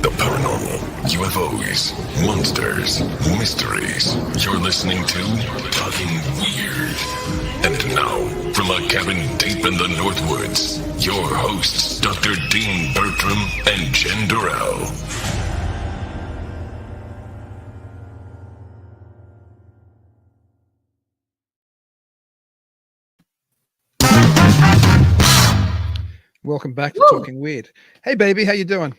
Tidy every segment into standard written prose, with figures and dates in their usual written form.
the paranormal, UFOs, monsters, mysteries. You're listening to Talking Weird. And now, from a cabin deep in the Northwoods, your hosts, Dr. Dean Bertram and Jenn Durrell. Welcome back to Talking Weird. Hey, baby, how you doing?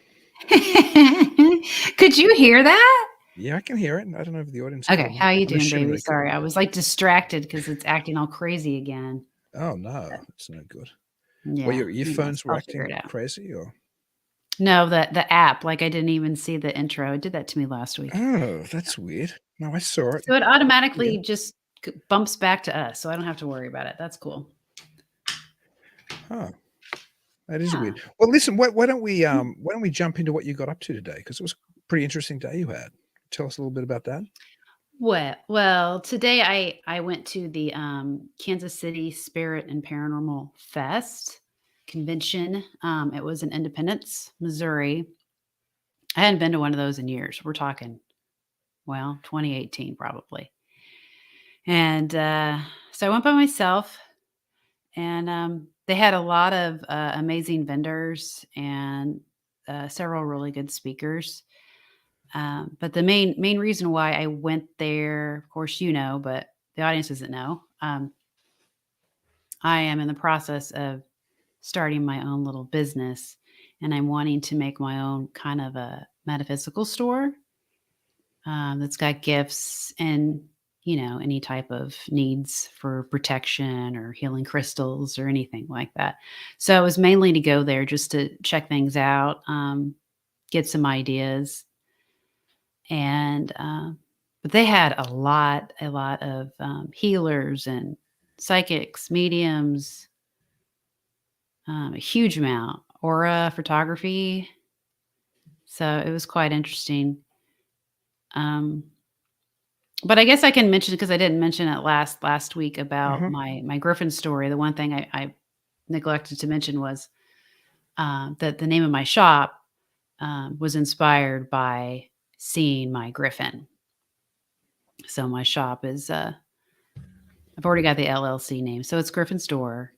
Could you hear that? Yeah, I can hear it. I don't know if the audience Okay, can. how you doing, baby? Sorry, I was like distracted because it's acting all crazy again. Oh, no, it's no good. Yeah, Well, your earphones were I'll acting figure it out. crazy, or? No, the app, like I didn't even see the intro. It did that to me last week. Oh, that's weird. No, I saw it. So it automatically just bumps back to us, so I don't have to worry about it. That's cool. Huh. That is weird. Well, listen, why don't we jump into what you got up to today? Because it was a pretty interesting day you had. Tell us a little bit about that. Well, today I went to the Kansas City Spirit and Paranormal Fest convention. It was in Independence, Missouri. I hadn't been to one of those in years. We're talking, 2018 probably. And so I went by myself, and they had a lot of amazing vendors and several really good speakers. But the main reason why I went there, of course, but the audience doesn't know. I am in the process of starting my own little business, and I'm wanting to make my own kind of a metaphysical store that's got gifts and any type of needs for protection or healing crystals or anything like that. So it was mainly to go there just to check things out, get some ideas. And but they had a lot of healers and psychics, mediums, a huge amount, aura photography. So it was quite interesting. But I guess I can mention, because I didn't mention it last week about my Griffin story. The one thing I neglected to mention was that the name of my shop was inspired by seeing my Griffin. So my shop is, I've already got the LLC name. So it's Griffin Store.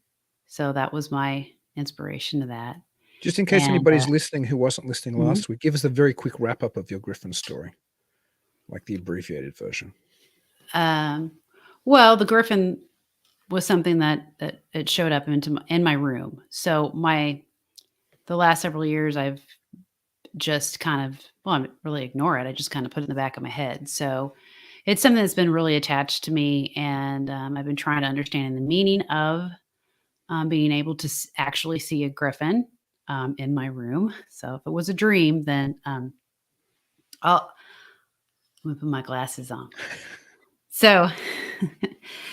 So that was my inspiration to that. Just in case anybody's listening who wasn't listening last week, give us a very quick wrap up of your Griffin story, like the abbreviated version. Well, the Griffin was something that it showed up in my room. So the last several years, I've just kind of, I didn't really ignore it. I just kind of put it in the back of my head. So it's something that's been really attached to me, and I've been trying to understand the meaning of being able to actually see a Griffin in my room. So if it was a dream, then I'm gonna put my glasses on. So,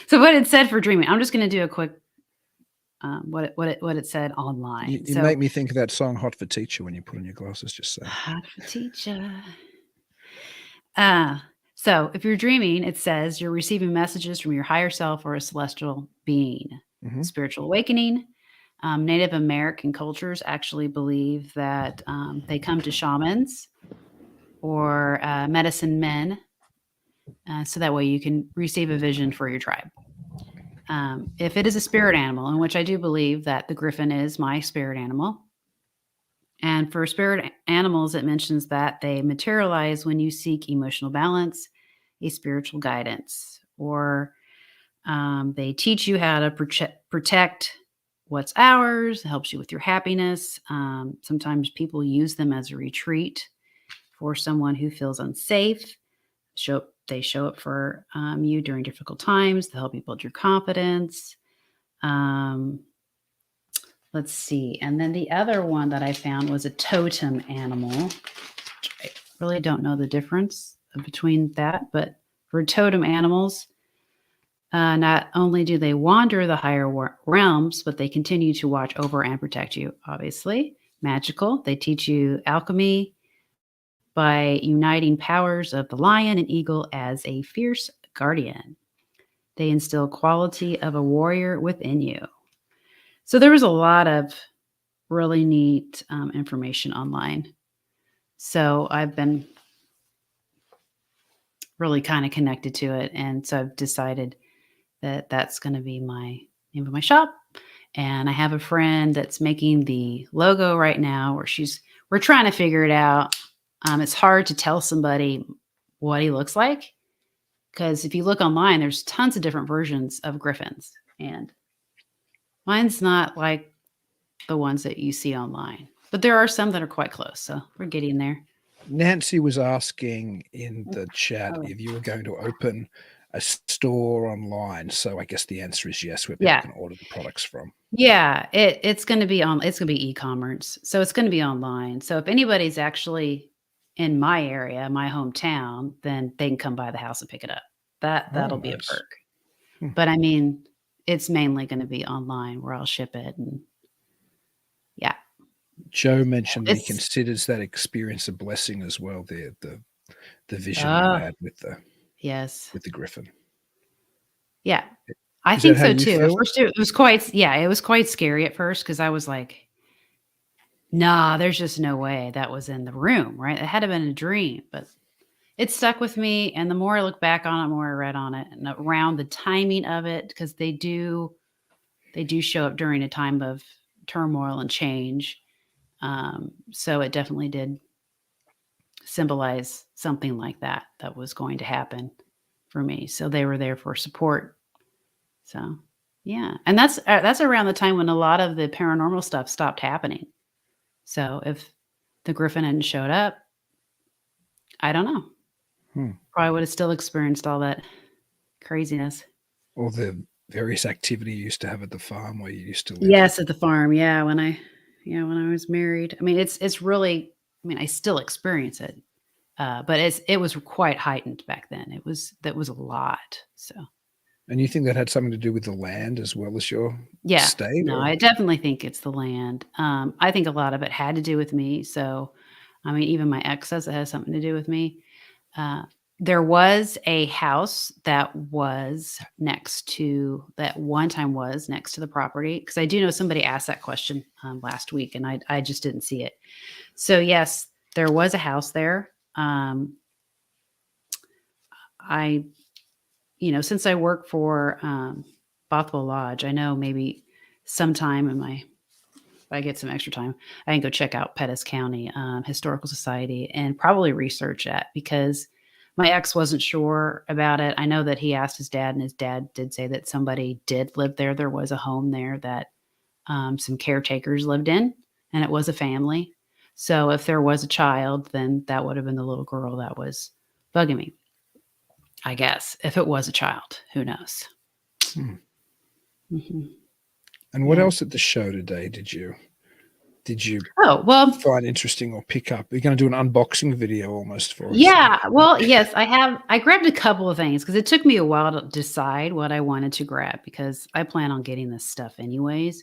so what it said for dreaming, I'm just going to do a quick what it said online. You make me think of that song "Hot for Teacher" when you put on your glasses. Just say "Hot for Teacher." So if you're dreaming, it says you're receiving messages from your higher self or a celestial being. Spiritual awakening. Native American cultures actually believe that they come to shamans or medicine men. So that way you can receive a vision for your tribe. If it is a spirit animal, in which I do believe that the Griffin is my spirit animal. And for spirit animals, it mentions that they materialize when you seek emotional balance, a spiritual guidance, or they teach you how to protect what's ours, helps you with your happiness. Sometimes people use them as a retreat for someone who feels unsafe. They show up for you during difficult times to help you build your confidence. Let's see. And then the other one that I found was a totem animal. I really don't know the difference between that, but for totem animals, not only do they wander the higher realms, but they continue to watch over and protect you, obviously. Magical. They teach you alchemy by uniting powers of the lion and eagle as a fierce guardian. They instill quality of a warrior within you. So there was a lot of really neat information online. So I've been really kind of connected to it. And so I've decided that that's going to be my name of my shop. And I have a friend that's making the logo right now where we're trying to figure it out. It's hard to tell somebody what he looks like because if you look online, there's tons of different versions of griffins. And mine's not like the ones that you see online, but there are some that are quite close. So we're getting there. Nancy was asking in the chat if you were going to open a store online. So I guess the answer is yes, where people can order the products from. Yeah, it's going to be e-commerce. So it's going to be online. So if anybody's actually in my area, my hometown, then they can come by the house and pick it up. That'll be a perk. But I mean, it's mainly going to be online where I'll ship it. And yeah. Joe mentioned he considers that experience a blessing as well. The vision you had with the griffin. Yeah, I think so too. At first, it was quite scary at first because I was like, "Nah, there's just no way that was in the room, right? It had to have been a dream." But it stuck with me, and the more I look back on it, the more I read on it, and around the timing of it, because they do show up during a time of turmoil and change. So it definitely did symbolize something like that was going to happen for me. So they were there for support. So yeah. And that's around the time when a lot of the paranormal stuff stopped happening. So if the griffin hadn't showed up, I don't know. Probably would have still experienced all that craziness. Or the various activity you used to have at the farm where you used to live. Yes, at the farm. Yeah. When I was married. I mean, it's really, I still experience it. But it was quite heightened back then. That was a lot. So. And you think that had something to do with the land as well as your state? No, I definitely think it's the land. I think a lot of it had to do with me. So, even my ex says it has something to do with me. There was a house that was next to the property because I do know somebody asked that question last week and I just didn't see it. So yes, there was a house there. Since I work for Bothwell Lodge, I know maybe sometime if I get some extra time, I can go check out Pettis County Historical Society and probably research that because my ex wasn't sure about it. I know that he asked his dad, and his dad did say that somebody did live there. There was a home there that some caretakers lived in, and it was a family. So if there was a child, then that would have been the little girl that was bugging me. I guess if it was a child, who knows? Mm-hmm. And what else at the show today did you find interesting or pick up? You're going to do an unboxing video almost for us. Yeah. Well, yes, I have. I grabbed a couple of things because it took me a while to decide what I wanted to grab because I plan on getting this stuff anyways.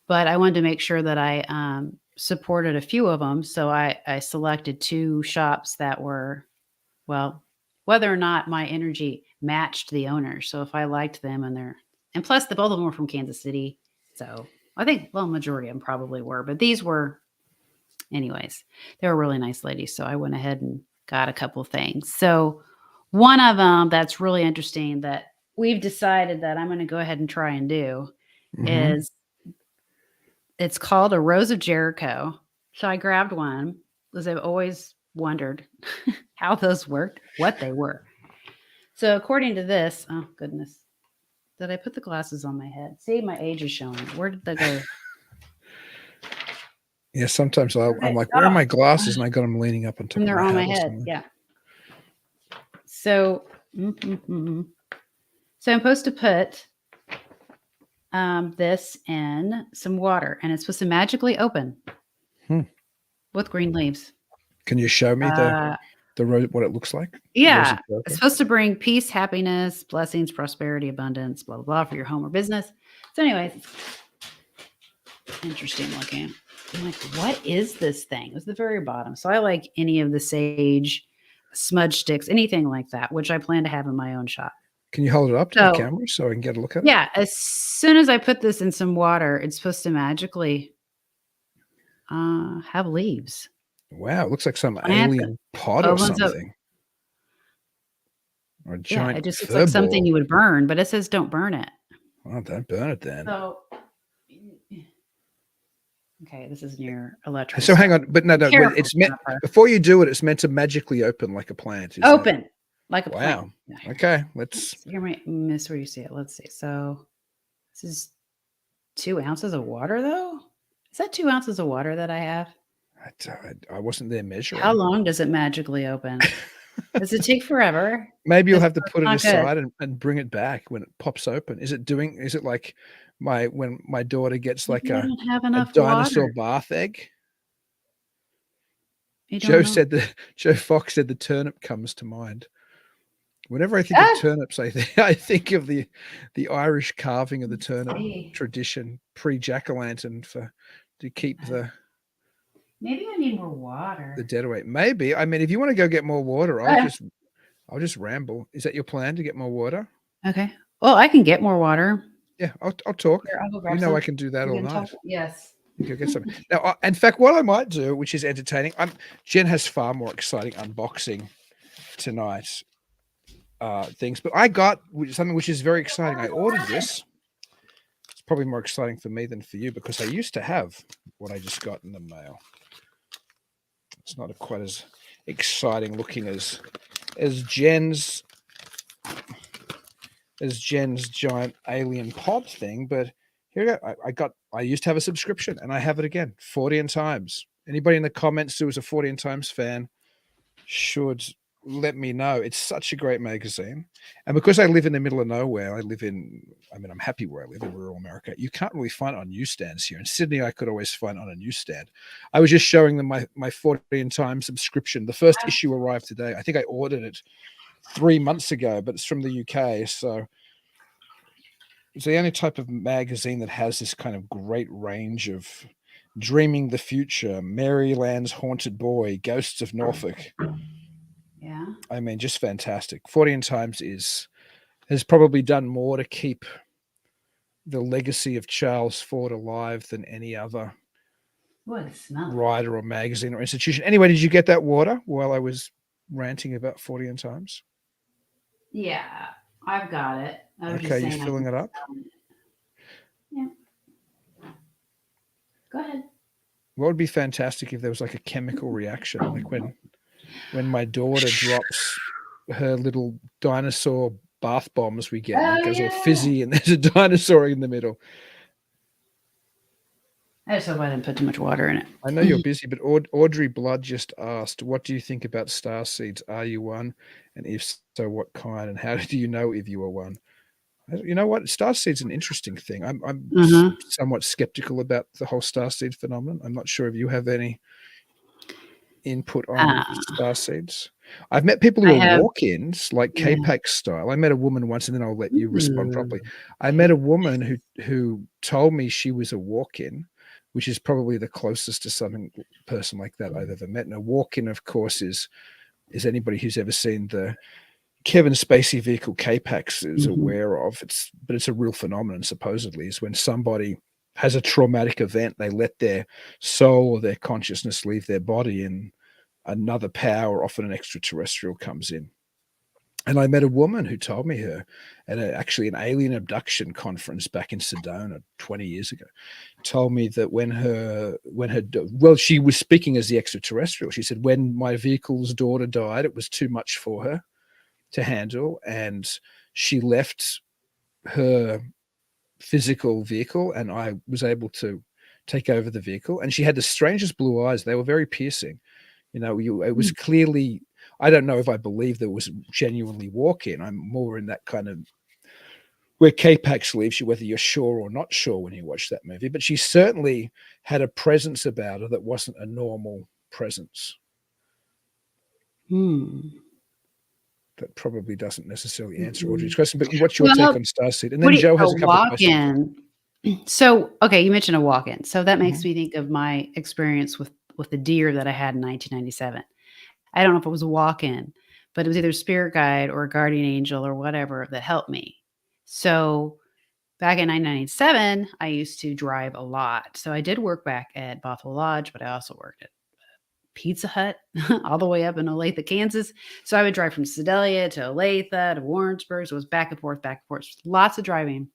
But I wanted to make sure that I supported a few of them. So I selected 2 shops that were, well, whether or not my energy matched the owners. So if I liked them and plus both of them were from Kansas City. So I think, majority of them probably were, but these were, anyways, they were really nice ladies. So I went ahead and got a couple of things. So one of them that's really interesting that we've decided that I'm going to go ahead and try and do is it's called a Rose of Jericho. So I grabbed one because I've always wondered how those worked, what they were. So according to this, oh goodness, did I put the glasses on my head? See, my age is showing. Where did they go? Yeah, sometimes I'm like, where are my glasses? And I got them leaning up on top of my head. They're on my head. Yeah. So, so I'm supposed to put this in some water, and it's supposed to magically open with green leaves. Can you show me the rose, what it looks like? Yeah, it's supposed to bring peace, happiness, blessings, prosperity, abundance, blah, blah, blah, for your home or business. So anyways, interesting looking. I'm like, what is this thing? It was the very bottom. So I like any of the sage, smudge sticks, anything like that, which I plan to have in my own shop. Can you hold it up to the camera so I can get a look at it? Yeah, as soon as I put this in some water, it's supposed to magically have leaves. Wow, it looks like some Plant that alien pod or opens up. something, or a Yeah, giant it just looks fur like something ball. you would burn, but it says don't burn it. Oh, don't burn it then. So, okay, this is near electrical So hang stuff. on, but no, Be no, careful, it's meant Jennifer. before you do it, it's meant to magically open like a plant. Is that Open like a plant. wow? Yeah, here. Okay, let's. Here might miss where you see it. Let's see. So this is 2 ounces of water, though. Is that 2 ounces of water that I have? I wasn't there How measuring. long does it magically open? Does it take forever? Maybe you'll That's have to put it not good. aside and bring it back when it pops open. Is it like when my daughter gets like Maybe I don't have a enough water. dinosaur bath egg? I don't know. Joe Fox said the turnip comes to mind. Whenever I think of Ah! turnips, I think of the Irish carving of the Let's turnip see. tradition pre Jack-o'-lantern to keep Maybe I need more the water. dead away. Maybe. I mean, if you want to go get more water, Ah, I'll just ramble. Is that your plan to get more water? okay. Well, I can get more water. Yeah, I'll talk. Here, I'll go You grab know I some. can do that You all can talk. night. Yes. You go get some. Now, in fact, what I might do, which is entertaining, Jen has far more exciting unboxing tonight things, but I got something which is very exciting. I ordered this. It's probably more exciting for me than for you because I used to have what I just got in the mail. It's not quite as exciting looking as Jen's giant alien pod thing, but here you go. I used to have a subscription and I have it again 40 times. Anybody in the comments who was a 40 times fan should let me know. It's such a great magazine. And because I live in the middle of nowhere, I'm happy where I live in rural America. You can't really find it on newsstands here. In Sydney, I could always find it on a newsstand. I was just showing them my 40 times subscription. The first issue arrived today. I think I ordered it 3 months ago, but it's from the UK. So it's the only type of magazine that has this kind of great range of dreaming the future, Maryland's haunted boy, ghosts of Norfolk. Yeah. I mean, just fantastic. 40 times has probably done more to keep the legacy of Charles Ford alive than any other What a smell. writer or magazine or institution. Anyway, did you get that water while I was ranting about 40 times? Yeah, I've got it. I was Okay, just you saying I filling can it up? smell it. Yeah. Go ahead. What would be fantastic if there was like a chemical reaction, like when my daughter drops her little dinosaur bath bombs we get, and Oh it goes all yeah. fizzy, and there's a dinosaur in the middle. I just hope I didn't put too much water in it. I know you're busy, but Audrey Blood just asked, "What do you think about star seeds? Are you one? And if so, what kind? And how do you know if you are one?" You know what? Star seed's an interesting thing. I'm Mm-hmm. somewhat skeptical about the whole star seed phenomenon. I'm not sure if you have any input on star seeds. I've met people who I are have. walk-ins, like Yeah. K-Pax style. I met a woman once, and then I'll let you respond properly. Ooh. I met a woman who told me she was a walk-in, which is probably the closest to some person like that I've ever met. And a walk-in, of course, is anybody who's ever seen the Kevin Spacey vehicle K-Pax is Mhm. aware of. But it's a real phenomenon, supposedly, is when somebody has a traumatic event, they let their soul or their consciousness leave their body, and another power, often an extraterrestrial, comes in. And I met a woman who told me her at actually an alien abduction conference back in Sedona 20 years ago, told me that well, she was speaking as the extraterrestrial. She said, when my vehicle's daughter died, it was too much for her to handle, and she left her physical vehicle, and I was able to take over the vehicle. And she had the strangest blue eyes. They were very piercing. It was clearly, I don't know if I believe there was genuinely walk-in. I'm more in that kind of where K-Pax leaves you, whether you're sure or not sure when you watch that movie. But she certainly had a presence about her that wasn't a normal presence. That probably doesn't necessarily answer Audrey's question, but what's your take on Starseed? And then Joe has a couple of questions. Walk-in. So, okay, you mentioned a walk-in. So that makes me think of my experience with the deer that I had in 1997. I don't know if it was a walk-in, but it was either a spirit guide or a guardian angel or whatever that helped me. So back in 1997, I used to drive a lot. So I did work back at Bothell Lodge, but I also worked at Pizza Hut all the way up in Olathe, Kansas. So I would drive from Sedalia to Olathe to Warrensburg. So it was back and forth, lots of driving.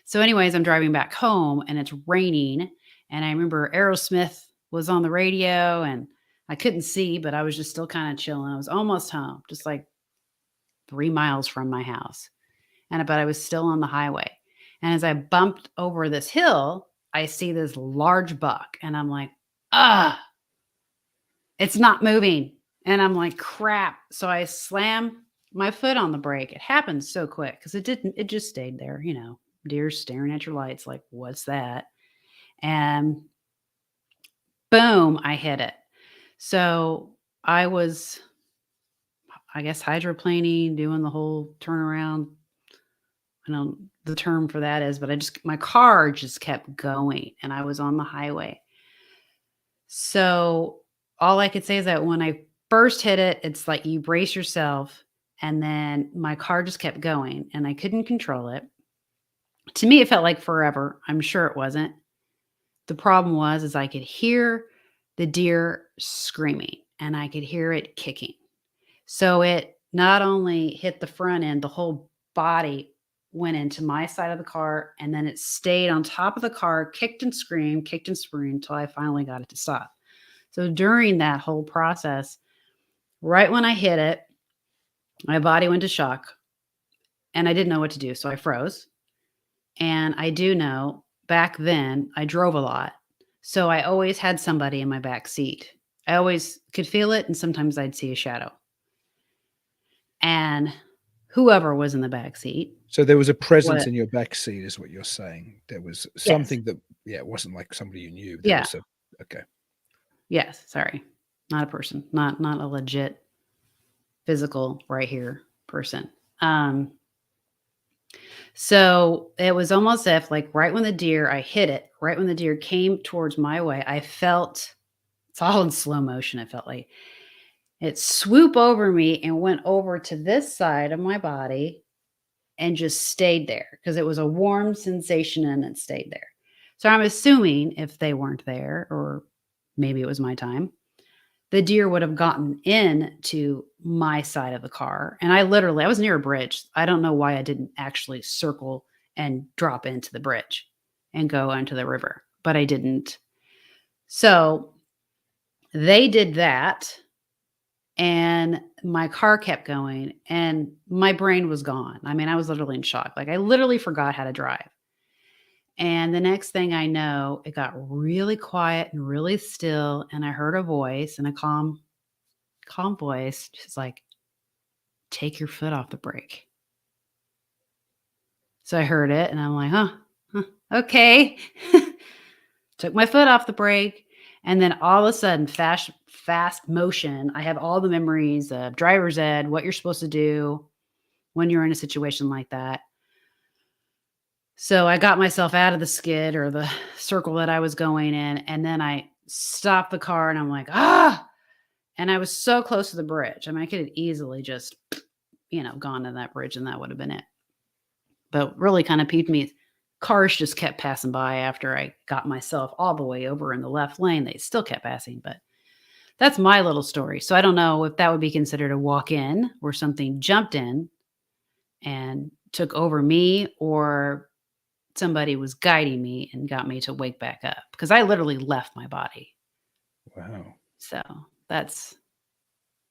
So anyways, I'm driving back home and it's raining. And I remember Aerosmith was on the radio and I couldn't see, but I was just still kind of chilling. I was almost home, just like 3 miles from my house. But I was still on the highway. And as I bumped over this hill, I see this large buck and I'm like, it's not moving. And I'm like, crap. So I slam my foot on the brake. It happened so quick because it just stayed there, deer staring at your lights like, what's that? And boom, I hit it. So I was, I guess, hydroplaning, doing the whole turnaround. I don't know the term for that is, but my car just kept going and I was on the highway. So all I could say is that when I first hit it, it's like you brace yourself and then my car just kept going and I couldn't control it. To me, it felt like forever. I'm sure it wasn't. The problem is I could hear the deer screaming and I could hear it kicking. So it not only hit the front end, the whole body went into my side of the car and then it stayed on top of the car, kicked and screamed until I finally got it to stop. So during that whole process, right when I hit it, my body went to shock and I didn't know what to do. So I froze. And I do know back then I drove a lot. So I always had somebody in my back seat. I always could feel it. And sometimes I'd see a shadow. And whoever was in the back seat. So there was a presence in your back seat is what you're saying. There was something that, it wasn't like somebody you knew. Okay. Yes. Sorry. Not a person, not a legit physical right here person. So it was almost if like right when the deer came towards my way, I felt it's all in slow motion. It felt like it swooped over me and went over to this side of my body and just stayed there because it was a warm sensation and it stayed there. So I'm assuming if they weren't there, or maybe it was my time, the deer would have gotten into my side of the car. And I was near a bridge. I don't know why I didn't actually circle and drop into the bridge and go into the river, but I didn't. So they did that. And my car kept going and my brain was gone. I mean, I was literally in shock. Like I literally forgot how to drive. And the next thing I know, it got really quiet and really still. And I heard a voice and a calm voice. She's like, take your foot off the brake. So I heard it and I'm like, huh okay. Took my foot off the brake. And then all of a sudden, fast motion. I have all the memories of driver's ed, what you're supposed to do when you're in a situation like that. So I got myself out of the skid or the circle that I was going in. And then I stopped the car and I'm like, and I was so close to the bridge. I mean, I could have easily just, gone to that bridge and that would have been it. But really kind of peeved me. Cars just kept passing by after I got myself all the way over in the left lane. They still kept passing, but that's my little story. So I don't know if that would be considered a walk-in where something jumped in and took over me, or somebody was guiding me and got me to wake back up because I literally left my body. Wow. So that's.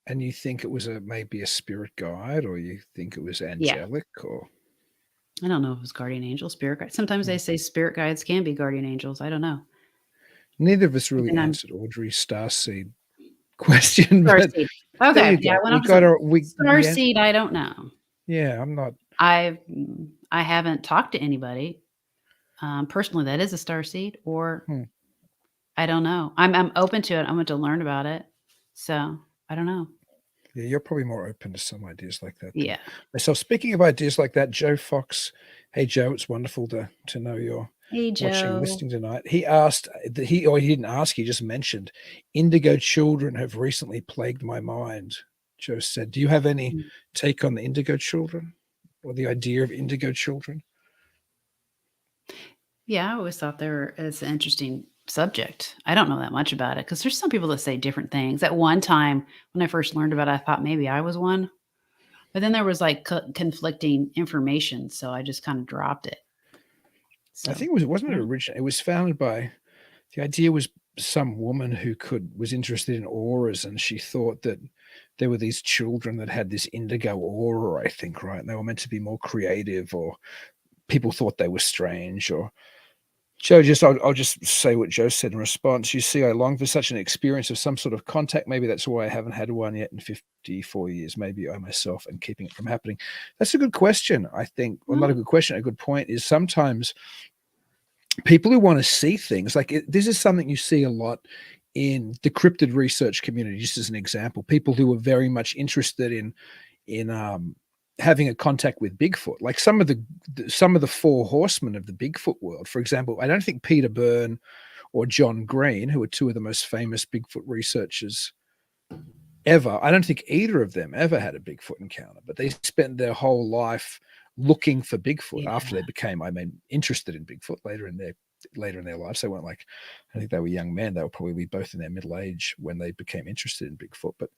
And you think it was maybe a spirit guide, or you think it was angelic, or? I don't know if it was guardian angel, spirit guide. Sometimes they say spirit guides can be guardian angels. I don't know. Neither of us really answered Audrey's starseed question. Starseed. Okay. Yeah, starseed, I don't know. Yeah, I'm not. I haven't talked to anybody personally that is a starseed, or I don't know. I'm open to it. I'm going to learn about it. So I don't know. Yeah, you're probably more open to some ideas like that. Yeah. So speaking of ideas like that, Joe Fox. Hey, Joe, it's wonderful to know you're watching, listening tonight. He asked that he didn't ask, he just mentioned indigo children have recently plagued my mind. Joe said, do you have any take on the indigo children or the idea of indigo children? Yeah, I always thought it's an interesting subject. I don't know that much about it because there's some people that say different things. At one time, when I first learned about it, I thought maybe I was one, but then there was like conflicting information, so I just kind of dropped it. I So think wasn't I it don't. original? It was founded by the idea was some woman who was interested in auras, and she thought that there were these children that had this indigo aura, I think, right? And they were meant to be more creative, or people thought they were strange, or Joe, I'll just say what Joe said in response. You see, I long for such an experience of some sort of contact. Maybe that's why I haven't had one yet in 54 years. Maybe I myself am keeping it from happening. That's a good question, I think. Well, not a good question. A good point is sometimes people who want to see things like this is something you see a lot in the cryptid research community. Just as an example, people who are very much interested in having a contact with Bigfoot, like some of the four horsemen of the Bigfoot world. For example, I don't think Peter Byrne or John Green, who are two of the most famous Bigfoot researchers ever, I don't think either of them ever had a Bigfoot encounter, but they spent their whole life looking for Bigfoot after Yeah. they became, interested in Bigfoot later in their lives. They weren't like, I think they were young men. They were probably both in their middle age when they became interested in Bigfoot. But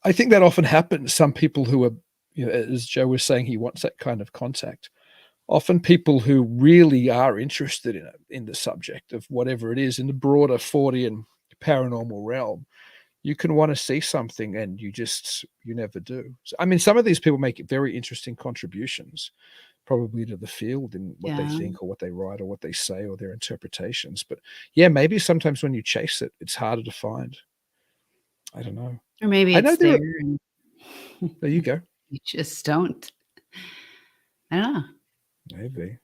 I think that often happens. Some people who are, as Joe was saying, he wants that kind of contact. Often people who really are interested in the subject of whatever it is in the broader Fortean paranormal realm, you can want to see something and you never do. So, some of these people make very interesting contributions probably to the field in what they Yeah. think or what they write or what they say or their interpretations. But yeah, maybe sometimes when you chase it, it's harder to find. I don't know. Or maybe I know it's there there are, and there you go. you just don't. I don't know. Maybe.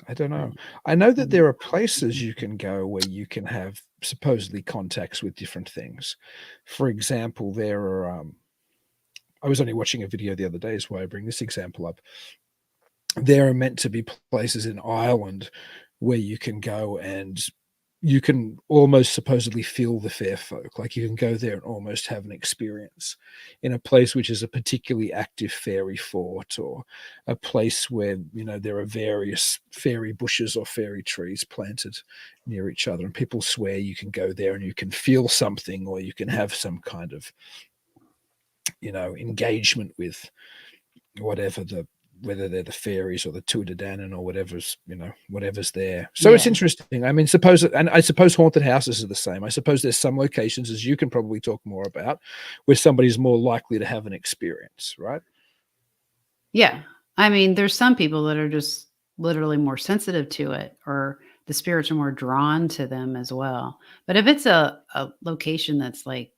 I don't But know. I know that maybe there are places you can go where you can have supposedly contacts with different things. For example, there are I was only watching a video the other day, is why I bring this example up. There are meant to be places in Ireland where you can go and you can almost supposedly feel the fair folk. Like you can go there and almost have an experience in a place which is a particularly active fairy fort, or a place where, there are various fairy bushes or fairy trees planted near each other. And people swear you can go there and you can feel something, or you can have some kind of, engagement with whatever whether they're the fairies or the Tuatha Dé Danann or whatever's there. So it's yeah. interesting. I suppose haunted houses are the same. I suppose there's some locations, as you can probably talk more about, where somebody's more likely to have an experience, right? Yeah. There's some people that are just literally more sensitive to it, or the spirits are more drawn to them as well. But if it's a location that's like,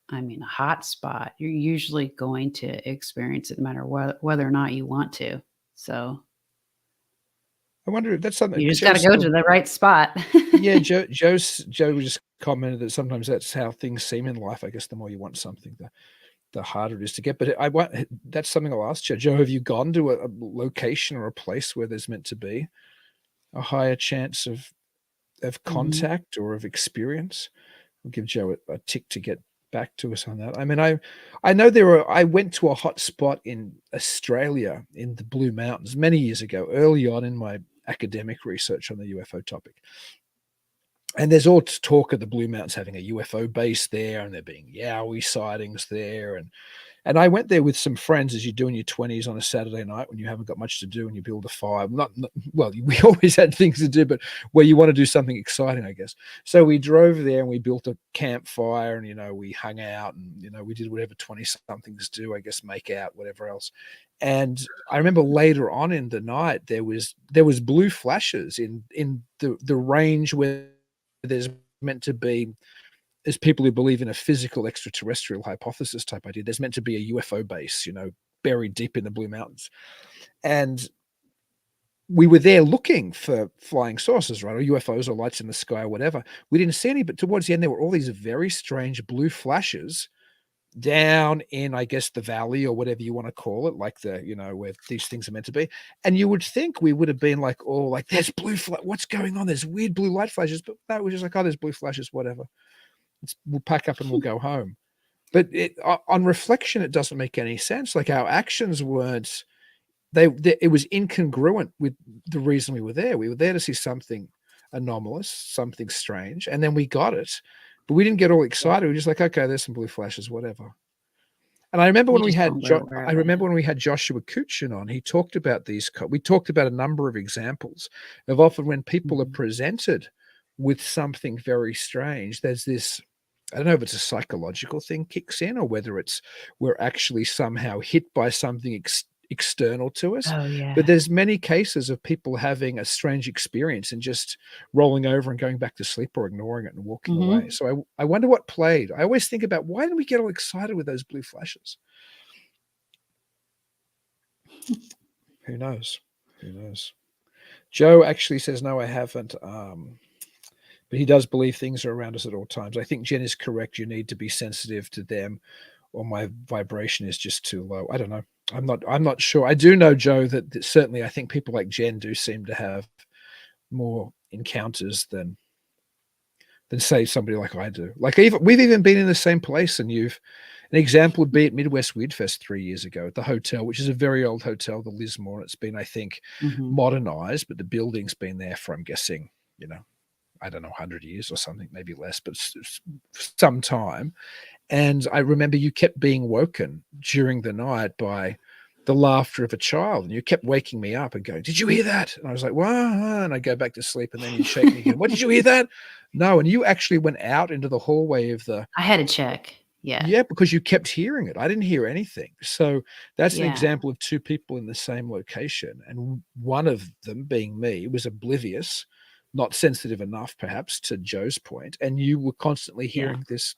a hot spot, you're usually going to experience it no matter whether or not you want to. So I wonder if that's something you just got to Joe's go to the right spot. yeah, Joe just commented that sometimes that's how things seem in life. I guess the more you want something, the harder it is to get. But that's something I'll ask you. Joe, have you gone to a location or a place where there's meant to be a higher chance of Mhm. contact or of experience? I'll give Joe a tick to get back to us on that. I know I went to a hot spot in Australia in the Blue Mountains many years ago, early on in my academic research on the UFO topic. And there's all talk of the Blue Mountains having a UFO base there, and there being Yowie sightings there. And I went there with some friends, as you do in your 20s on a Saturday night when you haven't got much to do and you build a fire. Well, we always had things to do, but where you want to do something exciting, I guess. So we drove there and we built a campfire, and, we hung out, and, we did whatever 20-somethings do, I guess, make out, whatever else. And I remember later on in the night, there was blue flashes in the range where there's meant to be, as people who believe in a physical extraterrestrial hypothesis type idea, there's meant to be a UFO base, buried deep in the Blue Mountains. And we were there looking for flying saucers, right? Or UFOs or lights in the sky or whatever. We didn't see any, but towards the end, there were all these very strange blue flashes down in, I guess, the valley or whatever you want to call it, like where these things are meant to be. And you would think we would have been like, oh, like there's what's going on? There's weird blue light flashes. But no, we're just like, oh, there's blue flashes, whatever. We'll pack up and we'll go home. But on reflection, it doesn't make any sense. Like our actions weren't, it was incongruent with the reason we were there. We were there to see something anomalous, something strange, and then we got it, but we didn't get all excited. We were just like, okay, there's some blue flashes, whatever. And I remember You when we just had weren't aware I of it. remember when we had Joshua Kuchin on, he talked about these. We talked about a number of examples of often when people are Mhm. presented with something very strange. There's this. I don't know if it's a psychological thing kicks in, or whether it's we're actually somehow hit by something external to us. Oh, But yeah. there's many cases of people having a strange experience and just rolling over and going back to sleep or ignoring it and walking away. Mhm. So I wonder what played. I always think about, why did we get all excited with those blue flashes? Who knows? Who knows? Joe actually says, no, I haven't. But he does believe things are around us at all times. I think Jen is correct. You need to be sensitive to them, or my vibration is just too low. I don't know. I'm not sure. I do know, Joe, that certainly I think people like Jen do seem to have more encounters than say somebody like I do. Like we've even been in the same place, and an example would be at Midwest Weird Fest 3 years ago at the hotel, which is a very old hotel, the Lismore. It's been, I think, Mhm. modernized, but the building's been there for, I'm guessing, I don't know, 100 years or something, maybe less, but some time. And I remember you kept being woken during the night by the laughter of a child, and you kept waking me up and going, "Did you hear that?" And I was like, "What?" And I go back to sleep, and then you'd shake me again. "What, did you hear that?" No, and you actually went out into the hallway of the. I had to check. Yeah. Yeah, because you kept hearing it. I didn't hear anything. So that's an Yeah. example of two people in the same location, and one of them, being me, was oblivious, not sensitive enough, perhaps, to Joe's point, and you were constantly Yeah. hearing this,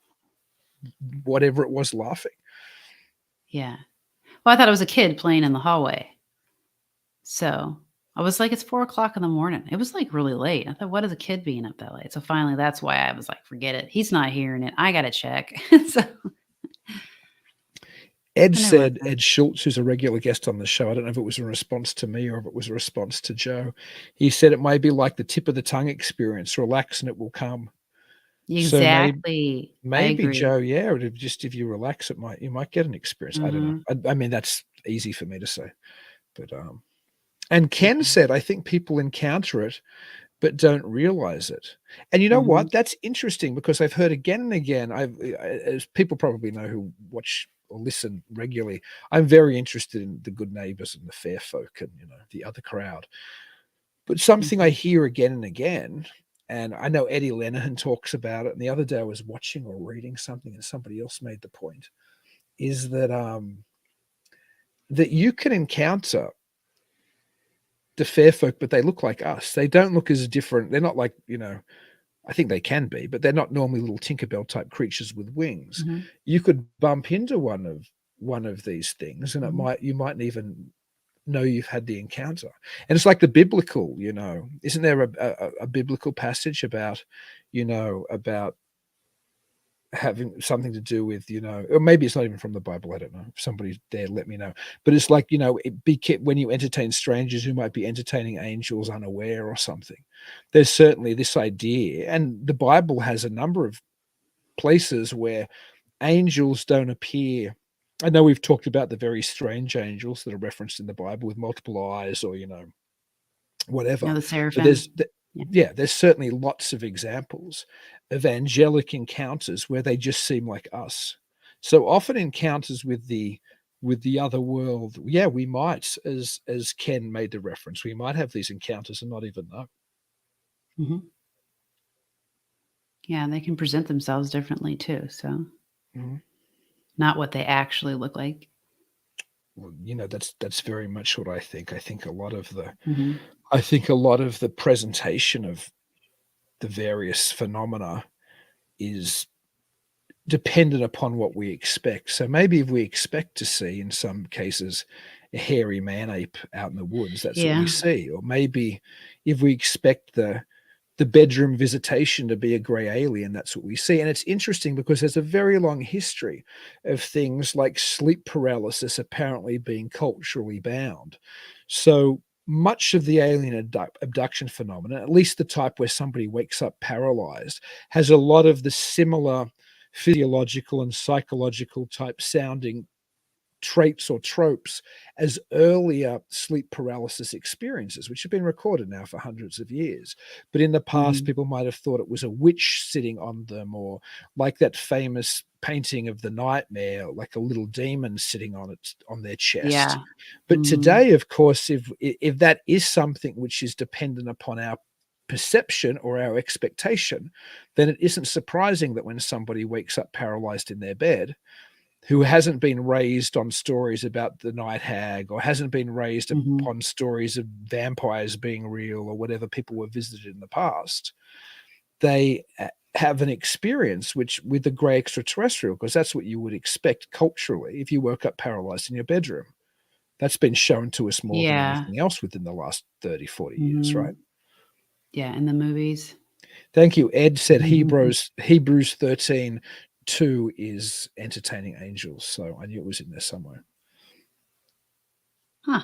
whatever it was, laughing. Yeah. Well, I thought it was a kid playing in the hallway. So I was like, it's 4 o'clock in the morning. It was like really late. I thought, what is a kid being up that late? So finally, that's why I was like, forget it. He's not hearing it. I got to check. So Ed I never went said, there. Ed Schultz, who's a regular guest on the show, I don't know if it was a response to me or if it was a response to Joe. He said it may be like the tip of the tongue experience, relax and it will come. So Exactly. I maybe agree. Joe, yeah, if you relax, you might get an experience. I don't know. Mhm. I mean, that's easy for me to say, but and Ken Yeah. said, I think people encounter it but don't realize it. And you know Mhm. what? That's interesting because I've heard again and again. As people probably know who watch or listen regularly, I'm very interested in the good neighbors and the fair folk and the other crowd. But something I Mhm. hear again and again, and I know Eddie Lenahan talks about it. And the other day I was watching or reading something, and somebody else made the point, is that you can encounter the fair folk, but they look like us. They don't look as different. They're not like, I think they can be, but they're not normally little Tinkerbell type creatures with wings. Mhm. You could bump into one of these things, and Mhm. you mightn't even know you've had the encounter. And it's like the biblical, isn't there a biblical passage about, about having something to do with, or maybe it's not even from the Bible. I don't know. If somebody's there, let me know. But it's like, when you entertain strangers who might be entertaining angels unaware or something. There's certainly this idea, and the Bible has a number of places where angels don't appear. I know we've talked about the very strange angels that are referenced in the Bible with multiple eyes, or whatever. The But seraphim. Yeah. yeah, there's certainly lots of examples of angelic encounters where they just seem like us. So often encounters with the other world, yeah, we might, as Ken made the reference, we might have these encounters and not even know. Mhm. Yeah, and they can present themselves differently too, so Mhm. not what they actually look like. Well, that's very much what I think. Mhm. I think a lot of the presentation of the various phenomena is dependent upon what we expect. So maybe if we expect to see, in some cases, a hairy man ape out in the woods, that's what we Yeah. see. Or maybe if we expect the bedroom visitation to be a gray alien, that's what we see. And it's interesting because there's a very long history of things like sleep paralysis apparently being culturally bound. So much of the alien abduction phenomenon, at least the type where somebody wakes up paralyzed, has a lot of the similar physiological and psychological type sounding traits or tropes as earlier sleep paralysis experiences, which have been recorded now for hundreds of years. But in the past, people might have thought it was a witch sitting on them, or like that famous painting of the nightmare, like a little demon sitting on their chest. Yeah. But today, of course, if that is something which is dependent upon our perception or our expectation, then it isn't surprising that when somebody wakes up paralyzed in their bed, who hasn't been raised on stories about the night hag, or hasn't been raised upon stories of vampires being real, or whatever people were visited in the past, they have an experience which with the grey extraterrestrial, because that's what you would expect culturally if you woke up paralyzed in your bedroom. That's been shown to us more than anything else within the last 30, 40 years, right? Yeah, in the movies. Thank you. Ed said Hebrews 13:2 is entertaining angels. So I knew it was in there somewhere. Huh.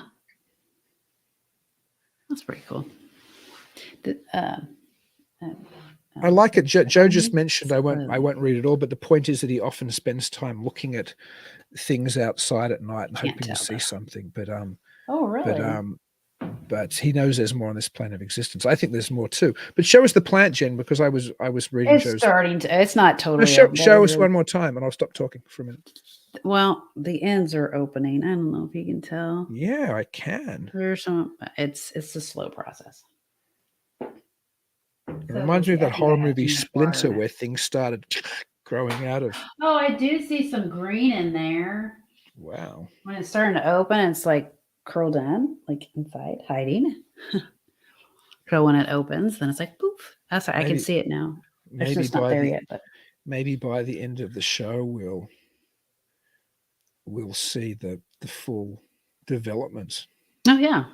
That's pretty cool. I like it. Joe just mentioned, I won't read it all, but the point is that he often spends time looking at things outside at night and hoping to see something. But oh, really? But he knows there's more on this plane of existence. I think there's more too. But show us the plant, Jen, because I was reading. It's starting to. It's not totally. Show us one more time, and I'll stop talking for a minute. Well, the ends are opening. I don't know if you can tell. Yeah, I can. There's some. It's a slow process. It reminds me of that horror movie Splinter, where things started growing out of. Oh, I do see some green in there. Wow. When it's starting to open, it's like curled in, like inside, hiding. So when it opens, then it's like poof. That's I can see it now. Maybe it's not there yet, but maybe by the end of the show we'll see the full development. Oh yeah.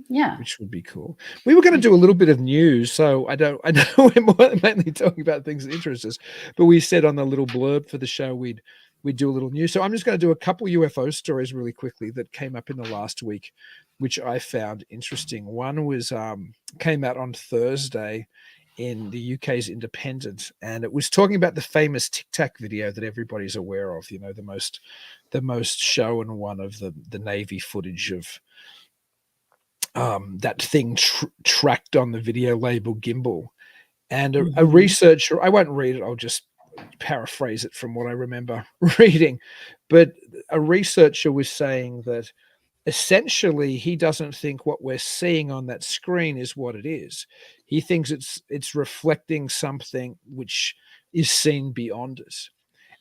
Yeah. Which would be cool. We were going to do a little bit of news, so I know we're mainly talking about things that interest us, but we said on the little blurb for the show we'd do a little news. So I'm just going to do a couple UFO stories really quickly that came up in the last week, which I found interesting. One was came out on Thursday in the UK's Independent, and it was talking about the famous Tic Tac video that everybody's aware of. You know, the most shown one of the Navy footage of that thing tracked on the video label gimbal. And a researcher, I won't read it, I'll just paraphrase it from what I remember reading, but a researcher was saying that essentially he doesn't think what we're seeing on that screen is what it is. He thinks it's reflecting something which is seen beyond us.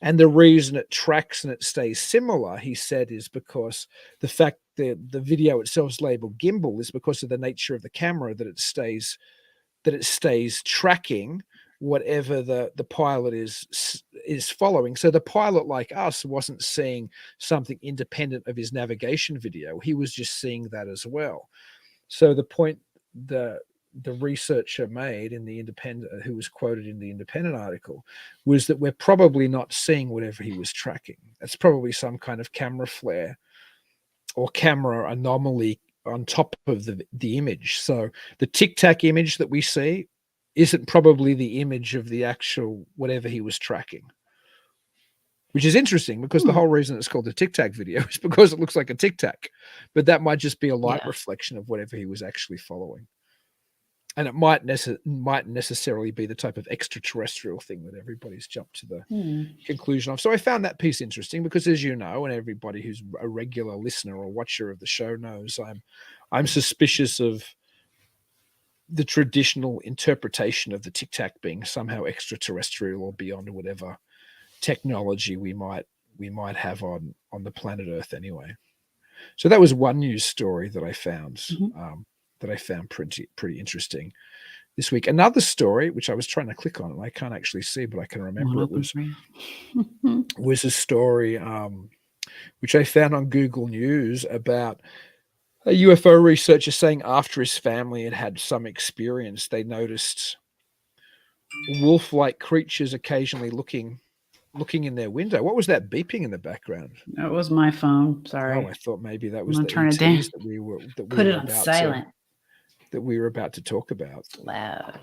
And the reason it tracks and it stays similar, he said, is because the fact that the video itself is labeled gimbal is because of the nature of the camera, that it stays tracking whatever the pilot is following. So the pilot, like us, wasn't seeing something independent of his navigation video. He was just seeing that as well. So the point the researcher made in the Independent, who was quoted in the Independent article, was that we're probably not seeing whatever he was tracking. That's probably some kind of camera flare or camera anomaly on top of the image. So the Tic Tac image that we see isn't probably the image of the actual whatever he was tracking, which is interesting because the whole reason it's called a Tic Tac video is because it looks like a Tic Tac, but that might just be a light reflection of whatever he was actually following. And it might necessarily be the type of extraterrestrial thing that everybody's jumped to the conclusion of. So I found that piece interesting because, as you know, and everybody who's a regular listener or watcher of the show knows, I'm suspicious of the traditional interpretation of the Tic Tac being somehow extraterrestrial or beyond whatever technology we might have on the planet Earth anyway. So that was one news story that I found. That I found pretty interesting this week. Another story, which I was trying to click on, and I can't actually see, but I can remember it was a story which I found on Google News about a UFO researcher saying after his family had some experience, they noticed wolf-like creatures occasionally looking in their window. What was that beeping in the background? That was my phone. Sorry. Oh, I thought maybe that was the ETs that we were put it on silent. That we were about to talk about. It's loud.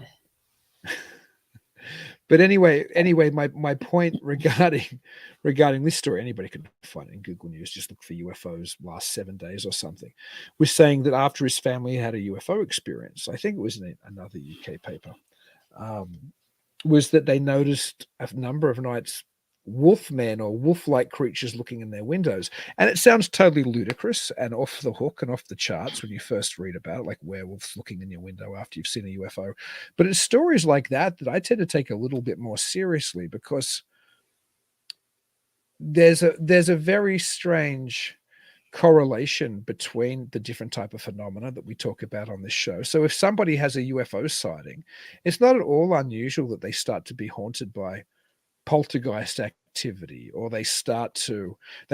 But anyway, my point regarding this story, anybody could find it in Google News. Just look for UFOs last 7 days or something. Was saying that after his family had a UFO experience, I think it was in another UK paper, was that they noticed a number of nights wolfmen or wolf-like creatures looking in their windows. And it sounds totally ludicrous and off the hook and off the charts when you first read about it, like werewolves looking in your window after you've seen a UFO. But it's stories like that I tend to take a little bit more seriously, because there's a very strange correlation between the different type of phenomena that we talk about on this show. So if somebody has a UFO sighting, it's not at all unusual that they start to be haunted by poltergeist activity, or they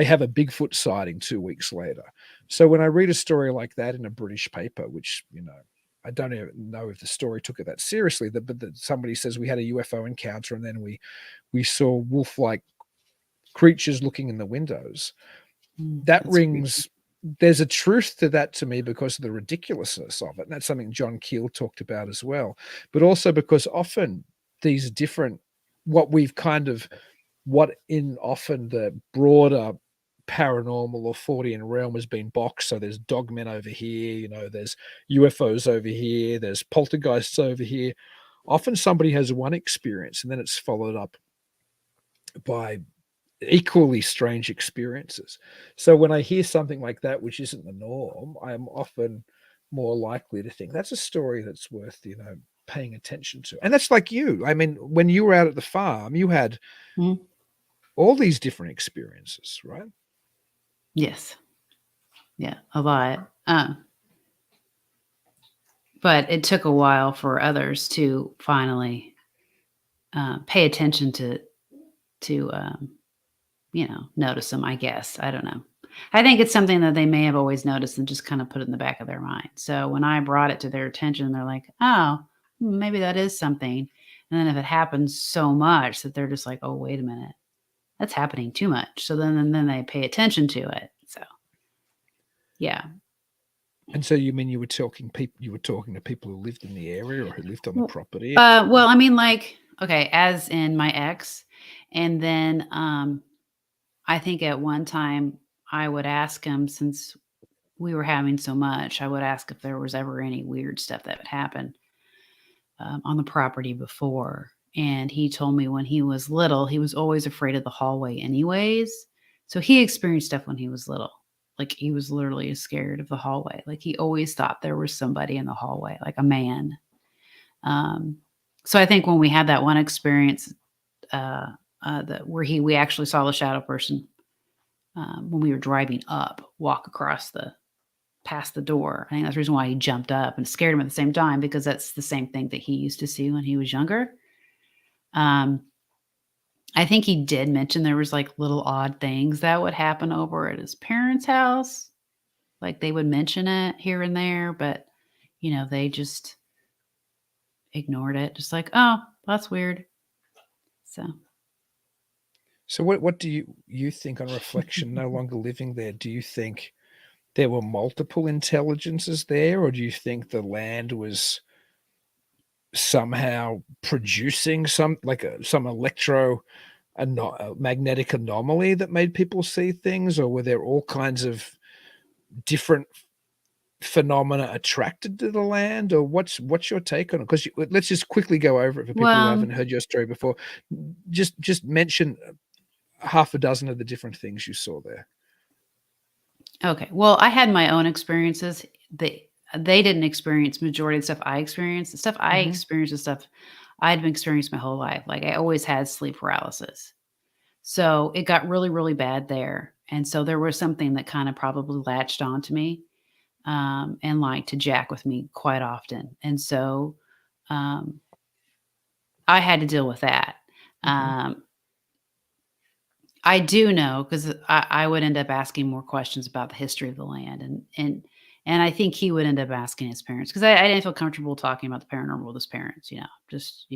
have a Bigfoot sighting 2 weeks later. So when I read a story like that in a British paper, which, I don't even know if the story took it that seriously, but that somebody says we had a UFO encounter and then we saw wolf-like creatures looking in the windows, that rings creepy. There's a truth to that to me because of the ridiculousness of it. And that's something John Keel talked about as well. But also because often these different, what in often the broader paranormal or Fortean realm has been boxed. So there's dogmen over here, there's UFOs over here, there's poltergeists over here. Often somebody has one experience and then it's followed up by equally strange experiences. So when I hear something like that, which isn't the norm, I'm often more likely to think that's a story that's worth, paying attention to. And that's like you. I mean, when you were out at the farm, you had all these different experiences, right? Yes. Yeah, a lot. But it took a while for others to finally pay attention to notice them, I guess. I don't know. I think it's something that they may have always noticed and just kind of put it in the back of their mind. So when I brought it to their attention, they're like, oh, maybe that is something. And then if it happens so much that they're just like, oh, wait a minute, that's happening too much. So then they pay attention to it. So, yeah. And so you mean you were talking to people who lived in the area or who lived on the property? Well, I mean, like, okay, as in my ex. And then I think at one time I would ask him, since we were having so much, I would ask if there was ever any weird stuff that would happen on the property before. And he told me when he was little, he was always afraid of the hallway anyways. So he experienced stuff when he was little. Like he was literally scared of the hallway. Like he always thought there was somebody in the hallway, like a man. So I think when we had that one experience where we actually saw the shadow person when we were driving up, walk across past the door. I think that's the reason why he jumped up and scared him at the same time, because that's the same thing that he used to see when he was younger. I think he did mention there was like little odd things that would happen over at his parents' house. Like they would mention it here and there, but they just ignored it. Just like, oh, that's weird. So what do you think on reflection, no longer living there? Do you think there were multiple intelligences there, or do you think the land was somehow producing some magnetic anomaly that made people see things, or were there all kinds of different phenomena attracted to the land, or what's your take on it? Because let's just quickly go over it for people who haven't heard your story before. Just mention half a dozen of the different things you saw there. Okay. Well, I had my own experiences. They didn't experience majority of the stuff I experienced. The stuff I experienced is stuff I'd been experiencing my whole life. Like I always had sleep paralysis. So it got really, really bad there. And so there was something that kind of probably latched onto me and liked to jack with me quite often. And so I had to deal with that. I do know, because I would end up asking more questions about the history of the land, and I think he would end up asking his parents, because I didn't feel comfortable talking about the paranormal with his parents. Just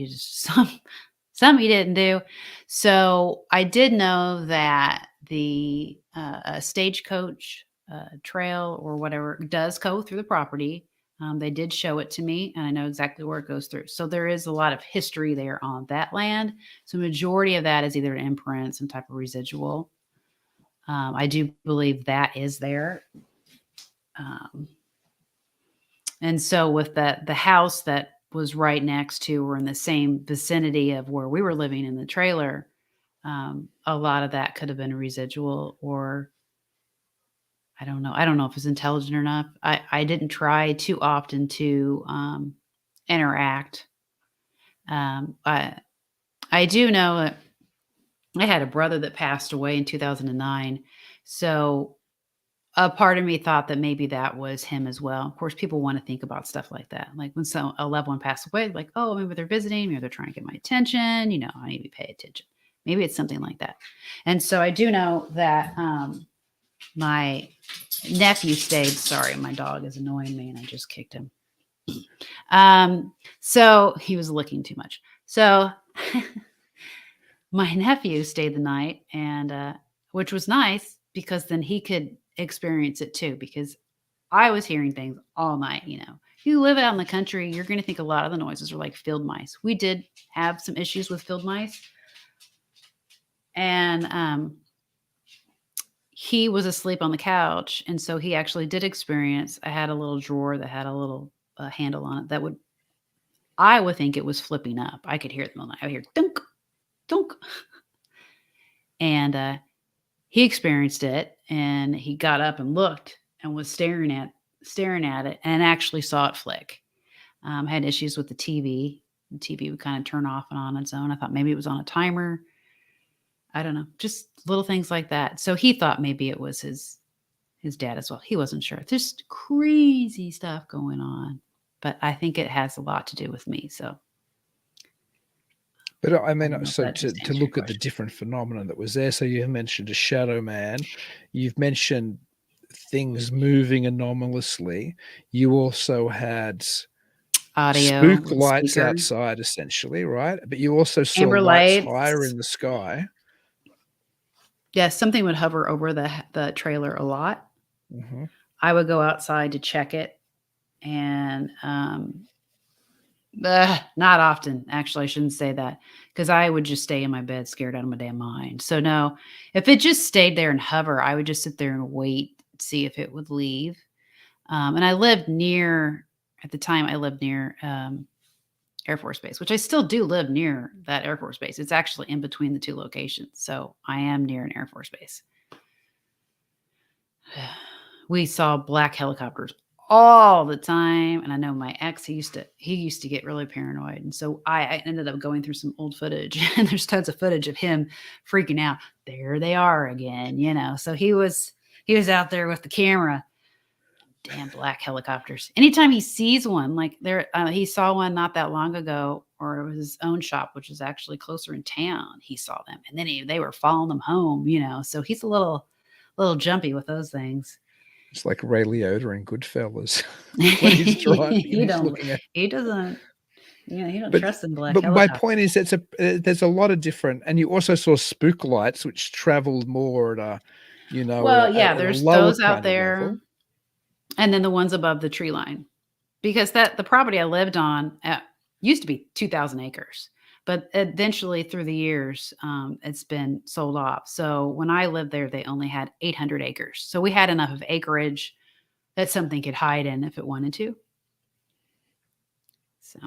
some he didn't do. So I did know that the stagecoach trail or whatever does go through the property. They did show it to me, and I know exactly where it goes through. So there is a lot of history there on that land. So majority of that is either an imprint, some type of residual. I do believe that is there. And so with the house that was right next to or in the same vicinity of where we were living in the trailer, a lot of that could have been a residual, or I don't know. I don't know if it's intelligent or not. I didn't try too often to interact. I do know that I had a brother that passed away in 2009. So a part of me thought that maybe that was him as well. Of course, people want to think about stuff like that. Like when a loved one passed away, like, oh, maybe they're visiting, maybe they're trying to get my attention. You know, I need to pay attention. Maybe it's something like that. And so I do know that my nephew stayed. Sorry, my dog is annoying me, and I just kicked him. So he was licking too much. So my nephew stayed the night, and which was nice because then he could experience it too. Because I was hearing things all night. You know, if you live out in the country, you're going to think a lot of the noises are like field mice. We did have some issues with field mice, and he was asleep on the couch, and so he actually did experience. I had a little drawer that had a little handle on it that I would think it was flipping up. I could hear it in the night. I would hear dunk, dunk, and he experienced it, and he got up and looked and was staring at it, and actually saw it flick. Had issues with the TV. The TV would kind of turn off and on its own. I thought maybe it was on a timer. I don't know, just little things like that. So he thought maybe it was his dad as well. He wasn't sure. There's crazy stuff going on, but I think it has a lot to do with me. So, But I mean, know if so that just to answered your look at the question. different phenomena that was there. So you mentioned a shadow man. You've mentioned things moving anomalously. You also had Audio spook with lights speaker, outside, essentially, right? But you also saw amber lights higher lights. in the sky. Yeah, something would hover over the trailer a lot. Mhm. I would go outside to check it, and not often. Actually, I shouldn't say that, because I would just stay in my bed, scared out of my damn mind. So no, if it just stayed there and hover, I would just sit there and wait, see if it would leave. And I lived near at the time. I lived near Air Force Base, which I still do live near that Air Force Base. It's actually in between the two locations, so I am near an Air Force Base. We saw black helicopters all the time, and I know my ex, he used to get really paranoid, and so I ended up going through some old footage, and there's tons of footage of him freaking out. There they are again, you know. So he was out there with the camera. Damn black helicopters. Anytime he sees one, like he saw one not that long ago, or it was his own shop, which is actually closer in town. He saw them, and then they were following them home, you know. So he's a little jumpy with those things. It's like Ray Liotta in Goodfellas when he's driving and he's looking at. He doesn't, he don't But trust in black but my helicopters. point is, there's a lot of different, and you also saw spook lights, which traveled more at a, Well, yeah, at a there's lower those out kind of there, level. and then the ones above the tree line. Because the property I lived on used to be 2,000 acres, but eventually through the years, it's been sold off. So when I lived there, they only had 800 acres. So we had enough of acreage that something could hide in if it wanted to. So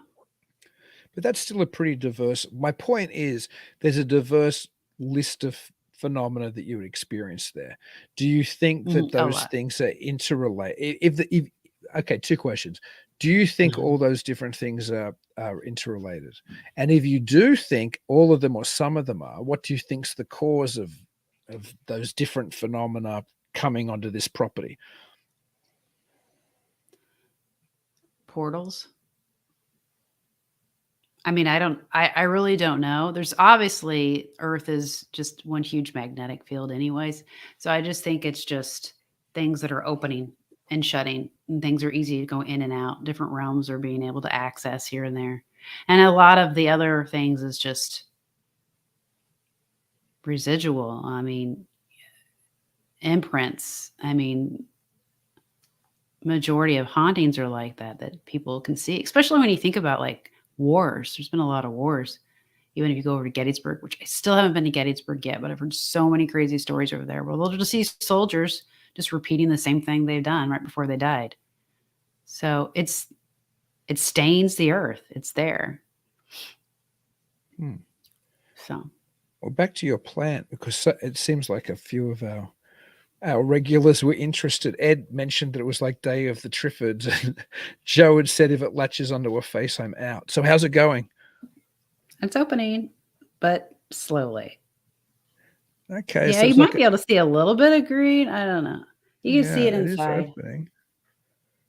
But that's still a pretty diverse. My point is, there's a diverse list of phenomena that you would experience there. Do you think that a those lot. things are interrelated? If okay, two questions. Do you think Mhm. all those different things are interrelated? And if you do think all of them or some of them are, what do you think's the cause of those different phenomena coming onto this property? Portals. I mean, I really don't know. There's obviously Earth is just one huge magnetic field anyways. So I just think it's just things that are opening and shutting, and things are easy to go in and out. Different realms are being able to access here and there. And a lot of the other things is just residual. I mean, imprints. I mean, majority of hauntings are like that people can see, especially when you think about like wars. There's been a lot of wars. Even if you go over to Gettysburg, which I still haven't been to Gettysburg yet, but I've heard so many crazy stories over there. Well, they'll just see soldiers just repeating the same thing they've done right before they died. So it stains the earth. It's there. So, well, back to your plant, because it seems like a few of our regulars were interested. Ed mentioned that it was like Day of the Triffids, and Joe had said if it latches onto a face, I'm out. So how's it going? it's opening, but slowly. Okay, Yeah, so you it's might like be able to see a little bit of green. I don't know. You can see it it is inside. opening.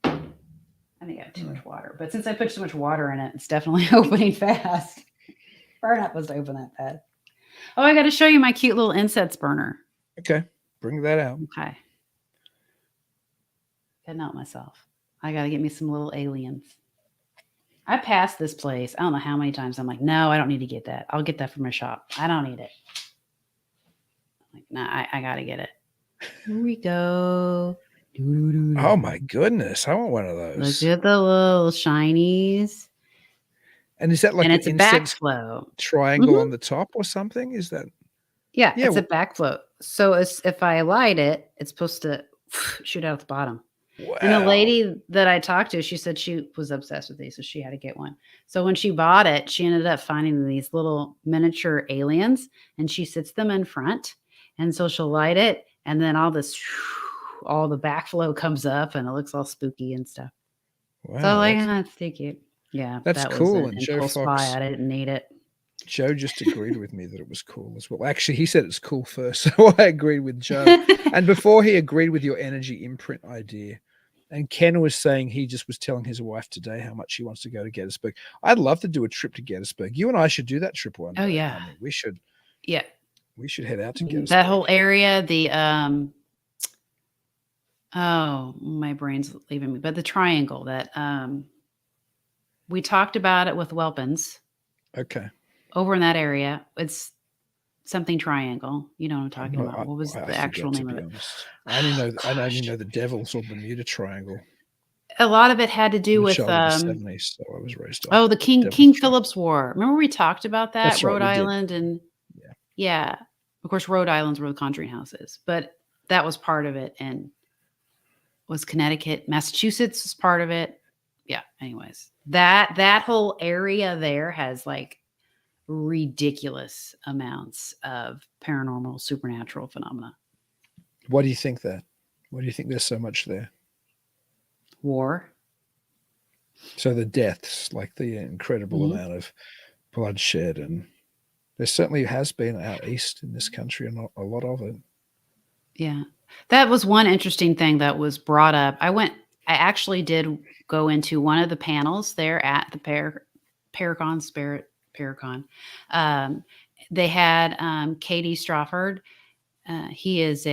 I think I got too much water, but since I put so much water in it, it's definitely opening fast. Burn up was open that fast. Oh, I got to show you my cute little incense burner. Okay, bring that out. Okay. Getting out myself. I got to get me some little aliens. I passed this place. I don't know how many times. I'm like, no, I don't need to get that. I'll get that from my shop. I don't need it. I'm like, no, I got to get it. Here we go. Oh my goodness, I want one of those. Look at the little shinies. And is that like And an it's a incense backflow. triangle on the top or something? Is that? Yeah, Yeah. it's a backflow. So if I light it, it's supposed to shoot out the bottom. Wow. And the lady that I talked to, she said she was obsessed with these, so she had to get one. So when she bought it, she ended up finding these little miniature aliens, and she sits them in front. And so she'll light it, and then all the backflow comes up, and it looks all spooky and stuff. Wow, So like, that's too cute. Yeah, that's that cool. was an And Joe impulse buy. Fox, I didn't need it. Joe just agreed with me that it was cool as well. Actually, he said it's cool first, so I agreed with Joe. And before he agreed with your energy imprint idea, and Ken was saying he just was telling his wife today how much he wants to go to Gettysburg. I'd love to do a trip to Gettysburg. You and I should do that trip one day. Oh yeah, I mean, we should. Yeah, we should head out to Gettysburg. that whole area. The oh, my brain's leaving me. But the triangle that we talked about it with Welpens. Okay. Over in that area, it's something triangle. You know what I'm talking about. What was the actual name of it? I only know the Devil's or Bermuda Triangle. A lot of it had to do with the 70s, so I was raised on. Oh, the King Philip's War. Remember we talked about that? That's right, Rhode Island and yeah. Of course, Rhode Island's where the Conjuring House is, but that was part of it, and was Connecticut, Massachusetts was part of it. Yeah. Anyways, that whole area there has like ridiculous amounts of paranormal, supernatural phenomena. Why do you think that? Why do you think there's so much there? War. So the deaths, like the incredible amount of bloodshed, and there certainly has been out east in this country a lot of it. Yeah. That was one interesting thing that was brought up. I actually did go into one of the panels there at the Paracon Spirit Paracon. They had Katie Strawford. He is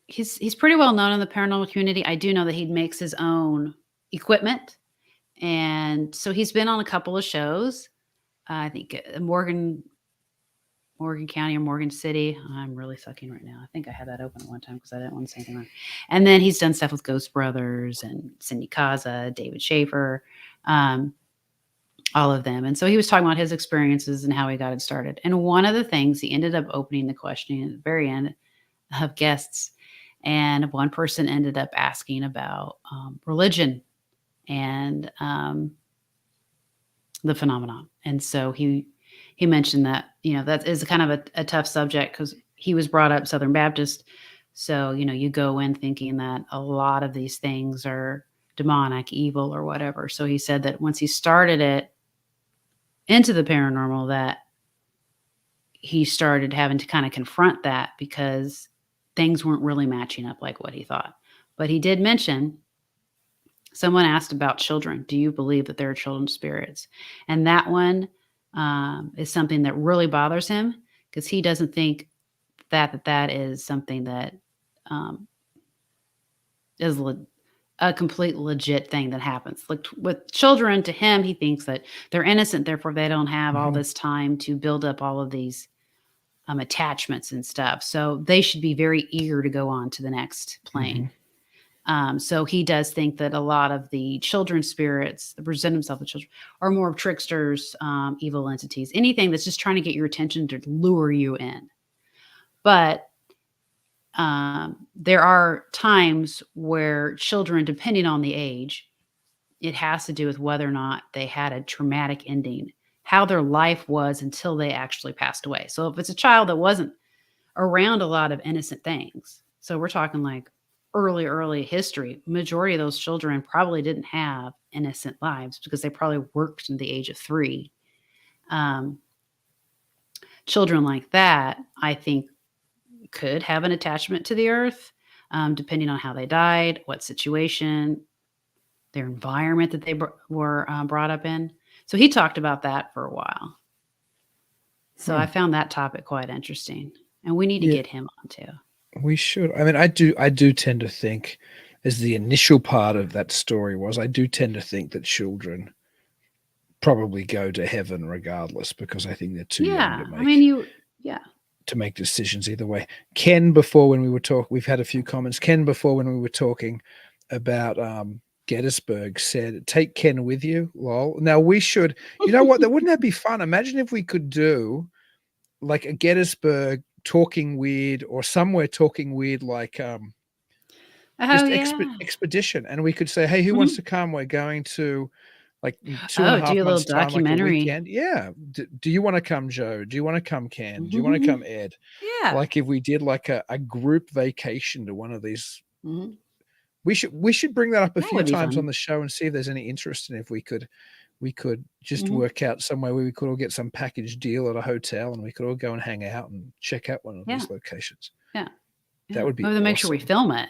he's pretty well known in the paranormal community. I do know that he makes his own equipment, and so he's been on a couple of shows. I think Morgan County or Morgan City. I'm really sucking right now. I think I had that open at one time because I didn't want to say anything wrong. And then he's done stuff with Ghost Brothers and Cindy Kaza, David Schaefer, all of them. And so he was talking about his experiences and how he got it started. And one of the things, he ended up opening the questioning at the very end of guests. And one person ended up asking about religion and the phenomenon. And so he mentioned that, that is kind of a tough subject because he was brought up Southern Baptist. So, you go in thinking that a lot of these things are demonic, evil, or whatever. So he said that once he started it into the paranormal, that he started having to kind of confront that because things weren't really matching up like what he thought. But he did mention, someone asked about children. Do you believe that there are children spirits? And that one is something that really bothers him because he doesn't think that is something that is a complete legit thing that happens. Like with children, to him, he thinks that they're innocent, therefore they don't have all this time to build up all of these attachments and stuff. So they should be very eager to go on to the next plane. So he does think that a lot of the children spirits that present themselves as children are more of tricksters, evil entities, anything that's just trying to get your attention to lure you in. But there are times where children, depending on the age, it has to do with whether or not they had a traumatic ending, how their life was until they actually passed away. So if it's a child that wasn't around a lot of innocent things, so we're talking like early history, majority of those children probably didn't have innocent lives because they probably worked in the age of 3. Children like that, I think, could have an attachment to the earth, depending on how they died, what situation, their environment that they were brought up in. So he talked about that for a while. So I found that topic quite interesting, and we need to get him on too. We should. I mean, I do tend to think, as the initial part of that story was, I do tend to think that children probably go to heaven regardless, because I think they're too young to make. I mean, to make decisions either way. Ken, before when we were talking, we've had a few comments. Ken, before when we were talking about Gettysburg, said, "Take Ken with you." Lol. Now we should. You know what? Wouldn't that be fun? Imagine if we could do like a Gettysburg talking weird, or somewhere talking weird, like expedition, and we could say, "Hey, who wants to come? We're going to." Like 2.5 do a months little time, like a documentary. weekend. Yeah. Do you want to come, Joe? Do you want to come, Ken? Do you want to come, Ed? Yeah. Like if we did like a group vacation to one of these, we should bring that up a few times on the show and see if there's any interest in if we could just work out somewhere where we could all get some package deal at a hotel and we could all go and hang out and check out one of these locations. Yeah. That would be awesome. Make sure we film it.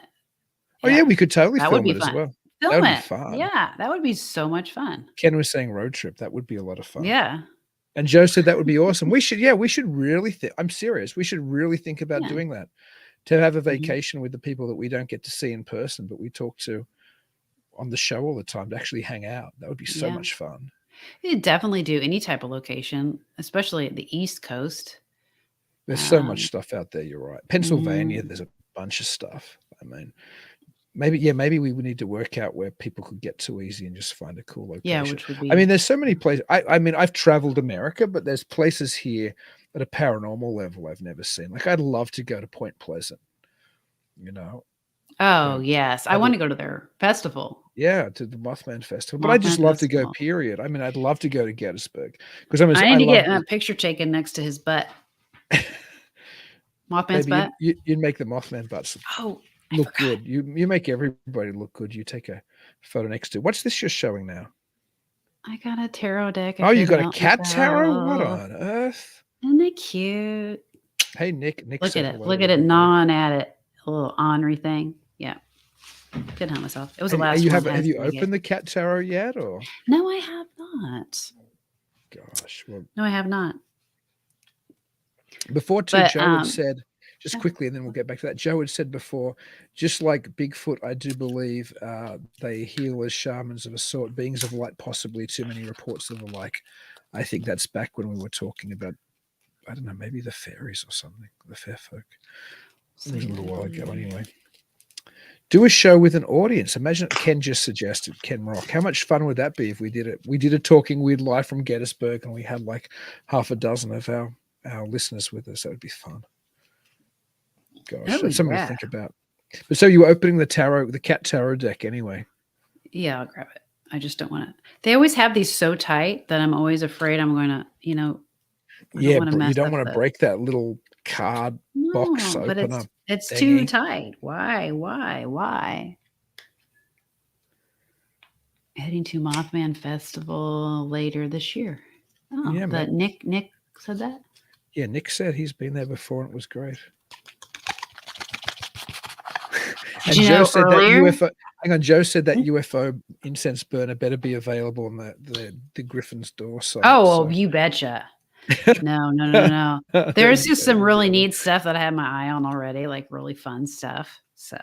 Oh yeah, we could totally film it fun. as well. Film that would it. be fun. Yeah, that would be so much fun. Ken was saying road trip. That would be a lot of fun. Yeah. And Joe said that would be awesome. We should really think. I'm serious. We should really think about doing that. To have a vacation with the people that we don't get to see in person, but we talk to on the show all the time, to actually hang out. That would be so much fun. You definitely do any type of location, especially at the East Coast. There's so much stuff out there. You're right. Pennsylvania, there's a bunch of stuff. I mean, maybe we would need to work out where people could get to easy and just find a cool location. Yeah, which would be. I mean, there's so many places. I mean, I've traveled America, but there's places here at a paranormal level I've never seen. Like, I'd love to go to Point Pleasant. You know. Oh yes, I want to go to their festival. Yeah, to the Mothman Festival. But I just love to go. Period. I mean, I'd love to go to Gettysburg because I need to get a picture taken next to his butt. Mothman's butt. You'd make the Mothman butts look good. You make everybody look good. You take a photo next to. What's this you're showing now? I got a tarot deck. Oh, you got a cat tarot? What on earth? Isn't they cute? Hey, Nick. Look at it. Look at it. Gnawing at it. A little ornery thing. Yeah. Couldn't help myself. It was the last one. Have you opened the cat tarot yet? Or no, I have not. Gosh. Well, no, I have not. Before Joe had said, just quickly, and then we'll get back to that. Joe had said before, just like Bigfoot, I do believe they heal as shamans of a sort, beings of light, possibly too many reports of the like. I think that's back when we were talking about, I don't know, maybe the fairies or something, the fair folk. It was a little while ago anyway. Do a show with an audience. Imagine Ken just suggested, Ken Rock. How much fun would that be if we did it? We did a Talking Weird live from Gettysburg and we had like half a dozen of our listeners with us. That would be fun. Gosh, that's something to think about. But so you were opening the cat tarot deck anyway. Yeah, I'll grab it. I just don't want to. They always have these so tight that I'm always afraid I'm going to, you don't want to break that little card box opener. It's too tight. Why? Heading to Mothman Festival later this year. Oh, yeah, but Nick said that? Yeah, Nick said he's been there before and it was great. And Joe said earlier? that UFO. Hang on, Joe said that UFO incense burner better be available on the Griffin's door site. Oh, you betcha. No. There's just some really neat stuff that I have my eye on already, like really fun stuff. So,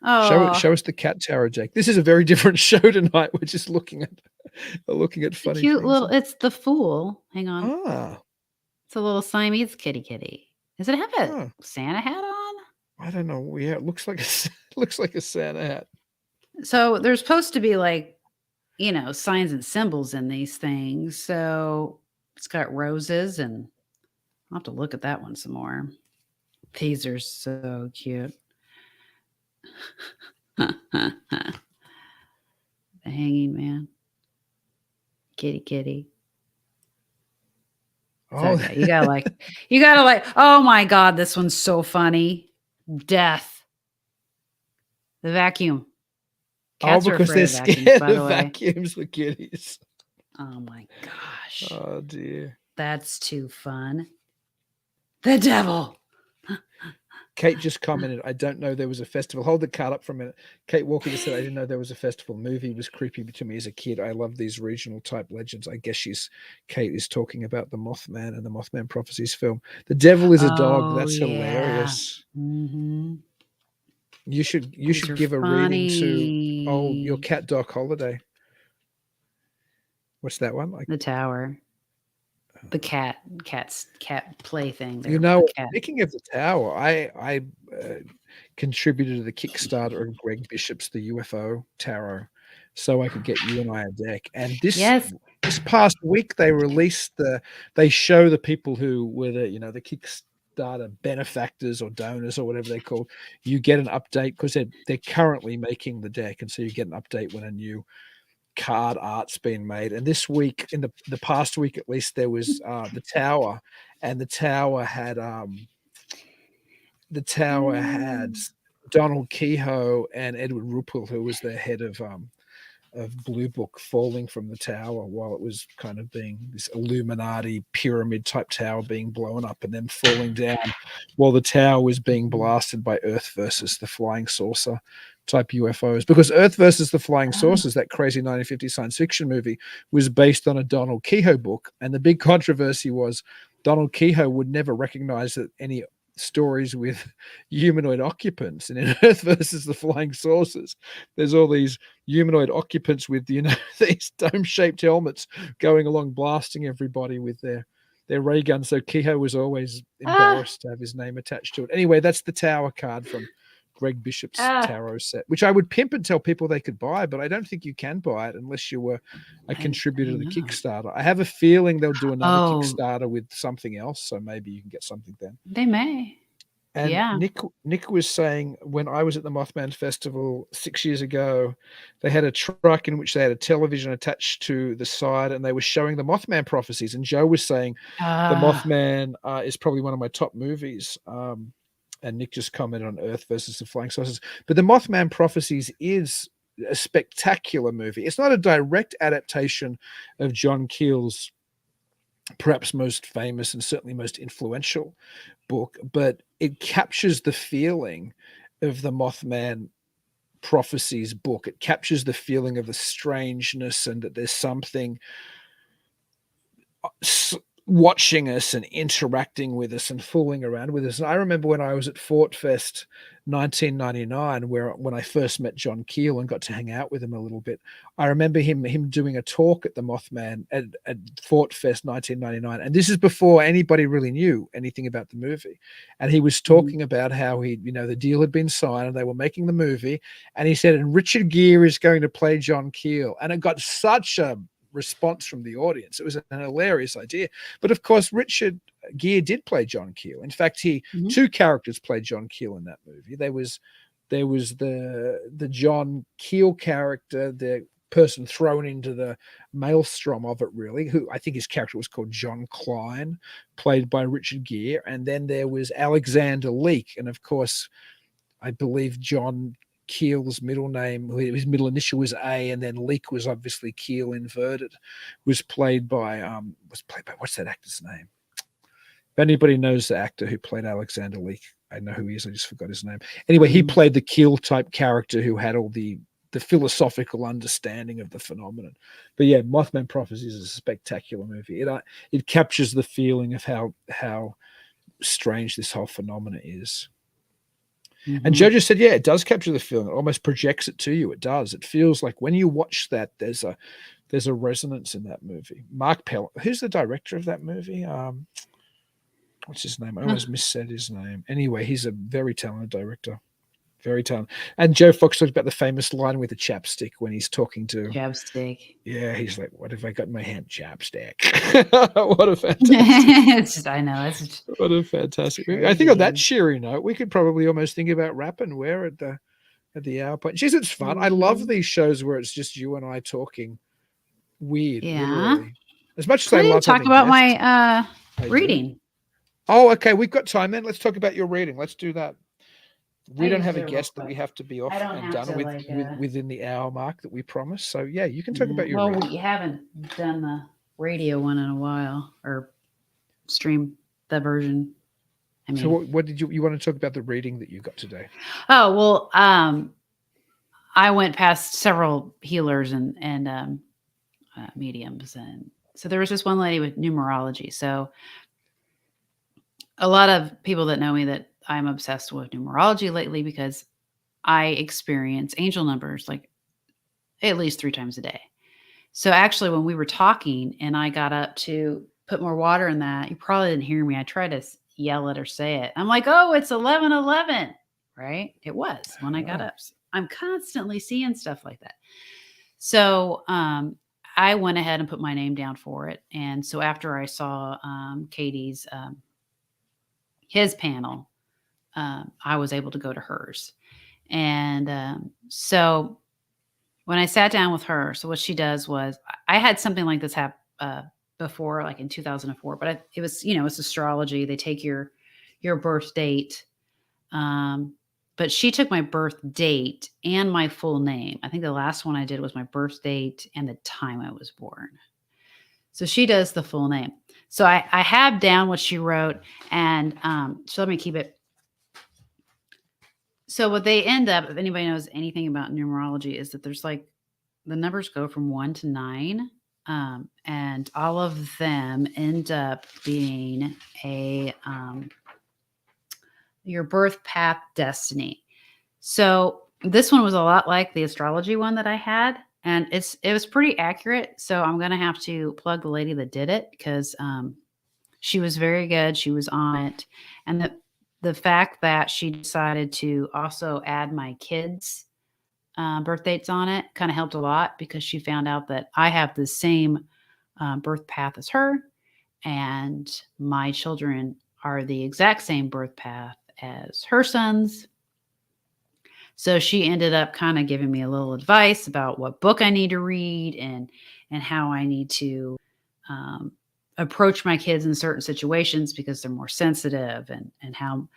show us the cat tarot, Jake. This is a very different show tonight. We're just looking at funny cute things. little. It's the Fool. Hang on. Ah, it's a little Siamese kitty. Does it have a Santa hat on? I don't know. Yeah, it looks like Looks like a Santa hat. So there's supposed to be like, signs and symbols in these things. So it's got roses, and I'll have to look at that one some more. These are so cute. The hanging man. Kitty. Oh, Okay, you gotta like, oh my God, this one's so funny. Death. The vacuum. Cats are because afraid they're of vacuums, scared by the of way. vacuums, the kitties. Oh my gosh. Oh dear. That's too fun. The devil. Kate just commented, I don't know there was a festival. Hold the card up for a minute. Kate Walker just said, I didn't know there was a festival. Movie was creepy to me as a kid. I love these regional type legends. I guess Kate is talking about the Mothman and the Mothman Prophecies film. The devil is a dog. That's hilarious. Mm-hmm. You should These are give a reading to your funny. cat Doc Holiday. What's that one? Like The tower. The cat plaything. You know, speaking of the tower, I contributed to the Kickstarter of Greg Bishop's The UFO Tarot, so I could get you and I a deck. And this past week they released they show the people who were the Kickstarter benefactors or donors or whatever they're called. You get an update because they're currently making the deck, and so you get an update when a new card art's been made. And this week, in the past week at least, there was the tower, and the tower had Donald Kehoe and Edward Ruppel, who was the head of Blue Book, falling from the tower while it was kind of being this Illuminati pyramid type tower being blown up, and then falling down while the tower was being blasted by Earth versus the Flying Saucer type UFOs. Because Earth versus the Flying Saucers, that crazy 1950 science fiction movie, was based on a Donald Kehoe book, and the big controversy was Donald Kehoe would never recognize that any stories with humanoid occupants, and in Earth versus the Flying Saucers there's all these humanoid occupants with these dome-shaped helmets going along blasting everybody with their ray guns. So Kehoe was always embarrassed to have his name attached to it. Anyway, that's the tower card from Greg Bishop's tarot set, which I would pimp and tell people they could buy, but I don't think you can buy it unless you were a contributor to the Kickstarter. I have a feeling they'll do another Kickstarter with something else, so maybe you can get something then. They may. And Nick was saying, when I was at the Mothman Festival 6 years ago, they had a truck in which they had a television attached to the side, and they were showing the Mothman Prophecies. And Joe was saying the Mothman is probably one of my top movies. And Nick just commented on Earth versus the Flying Saucers. But the Mothman Prophecies is a spectacular movie. It's not a direct adaptation of John Keel's perhaps most famous and certainly most influential book, but it captures the feeling of the Mothman Prophecies book. It captures the feeling of the strangeness and that there's something watching us and interacting with us and fooling around with us. And I remember when I was at Fort Fest 1999, when I first met John Keel and got to hang out with him a little bit. I remember him doing a talk at the Mothman at Fort Fest 1999, and this is before anybody really knew anything about the movie. And he was talking about how the deal had been signed and they were making the movie, and he said, and Richard Gere is going to play John Keel, and it got such a response from the audience. It was an hilarious idea. But of course, Richard Gere did play John Keel. In fact, two characters played John Keel in that movie. There was the John Keel character, the person thrown into the maelstrom of it, really, who I think his character was called John Klein, played by Richard Gere. And then there was Alexander Leake. And of course, I believe John Keel's middle name, his middle initial was A, and then Leake was obviously Keel inverted, was played by what's that actor's name? If anybody knows the actor who played Alexander Leake, I know who he is, I just forgot his name. Anyway, he played the Keel type character who had all the philosophical understanding of the phenomenon. But yeah, Mothman Prophecies is a spectacular movie. It captures the feeling of how strange this whole phenomenon is. And Joe just said, yeah, it does capture the feeling. It almost projects it to you. It does. It feels like when you watch that, there's a resonance in that movie. Mark Pell, who's the director of that movie? What's his name? I always missaid his name. Anyway, he's a very talented director. Very talented. And Joe Fox talked about the famous line with the chapstick when he's talking to. Chapstick. Yeah, he's like, "What have I got in my hand? Chapstick." What a fantastic! It's just, I know, it's just What a fantastic movie. I think on that crazy. cheery note, we could probably almost think about wrapping. We're at the hour point. Jeez, it's fun. I love these shows where it's just you and I talking weird, Yeah. literally. As much as I I didn't love talk having about guests, my I do. reading. Oh, okay. We've got time then. Let's talk about your reading. Let's do that. We I don't can have do a it real guest that quick. we have to be I off don't and have done to, with, like, within the hour mark that we promised. So yeah, you can talk about your Well, reading. we haven't done the radio one in a while, or stream the version. I mean, So what did you want to talk about the reading that you got today? oh well, I went past several healers and mediums, and so there was this one lady with numerology. So a lot of people that know me that I'm obsessed with numerology lately because I experience angel numbers like at least 3 times a day. So actually, when we were talking and I got up to put more water in that, you probably didn't hear me. I tried to yell it or say it. I'm like, oh, it's 11:11, right? It was when I got up. I'm constantly seeing stuff like that. So I went ahead and put my name down for it. And so after I saw Katie's, his panel, I was able to go to hers. And so when I sat down with her, so what she does was, I had something like this happen before, like in 2004, but it was, it's astrology. They take your birth date. But she took my birth date and my full name. I think the last one I did was my birth date and the time I was born. So she does the full name. So I have down what she wrote, and so let me keep it. So what they end up, if anybody knows anything about numerology, is that there's like the numbers go from 1 to 9, and all of them end up being your birth path destiny. So this one was a lot like the astrology one that I had, and it was pretty accurate. So I'm gonna have to plug the lady that did it because she was very good. She was on it, and the fact that she decided to also add my kids' birth dates on it kind of helped a lot because she found out that I have the same birth path as her, and my children are the exact same birth path as her sons. So she ended up kind of giving me a little advice about what book I need to read and how I need to approach my kids in certain situations because they're more sensitive, and how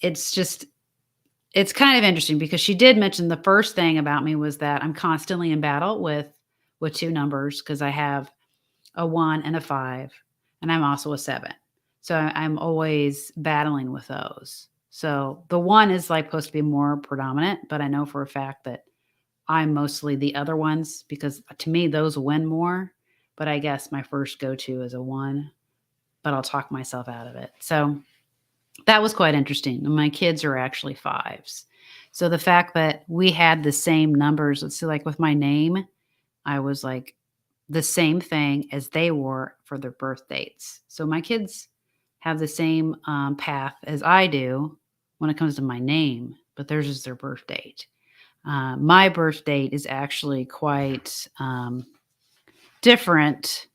it's kind of interesting because she did mention the first thing about me was that I'm constantly in battle with 2 numbers because I have a 1 and a 5, and I'm also a 7. So I'm always battling with those. So the 1 is like supposed to be more predominant, but I know for a fact that I'm mostly the other ones because to me those win more. But I guess my first go-to is a 1, but I'll talk myself out of it. So that was quite interesting. My kids are actually 5s. So the fact that we had the same numbers, let's see, like with my name, I was like the same thing as they were for their birth dates. So my kids have the same path as I do when it comes to my name, but theirs is their birth date. My birth date is actually quite different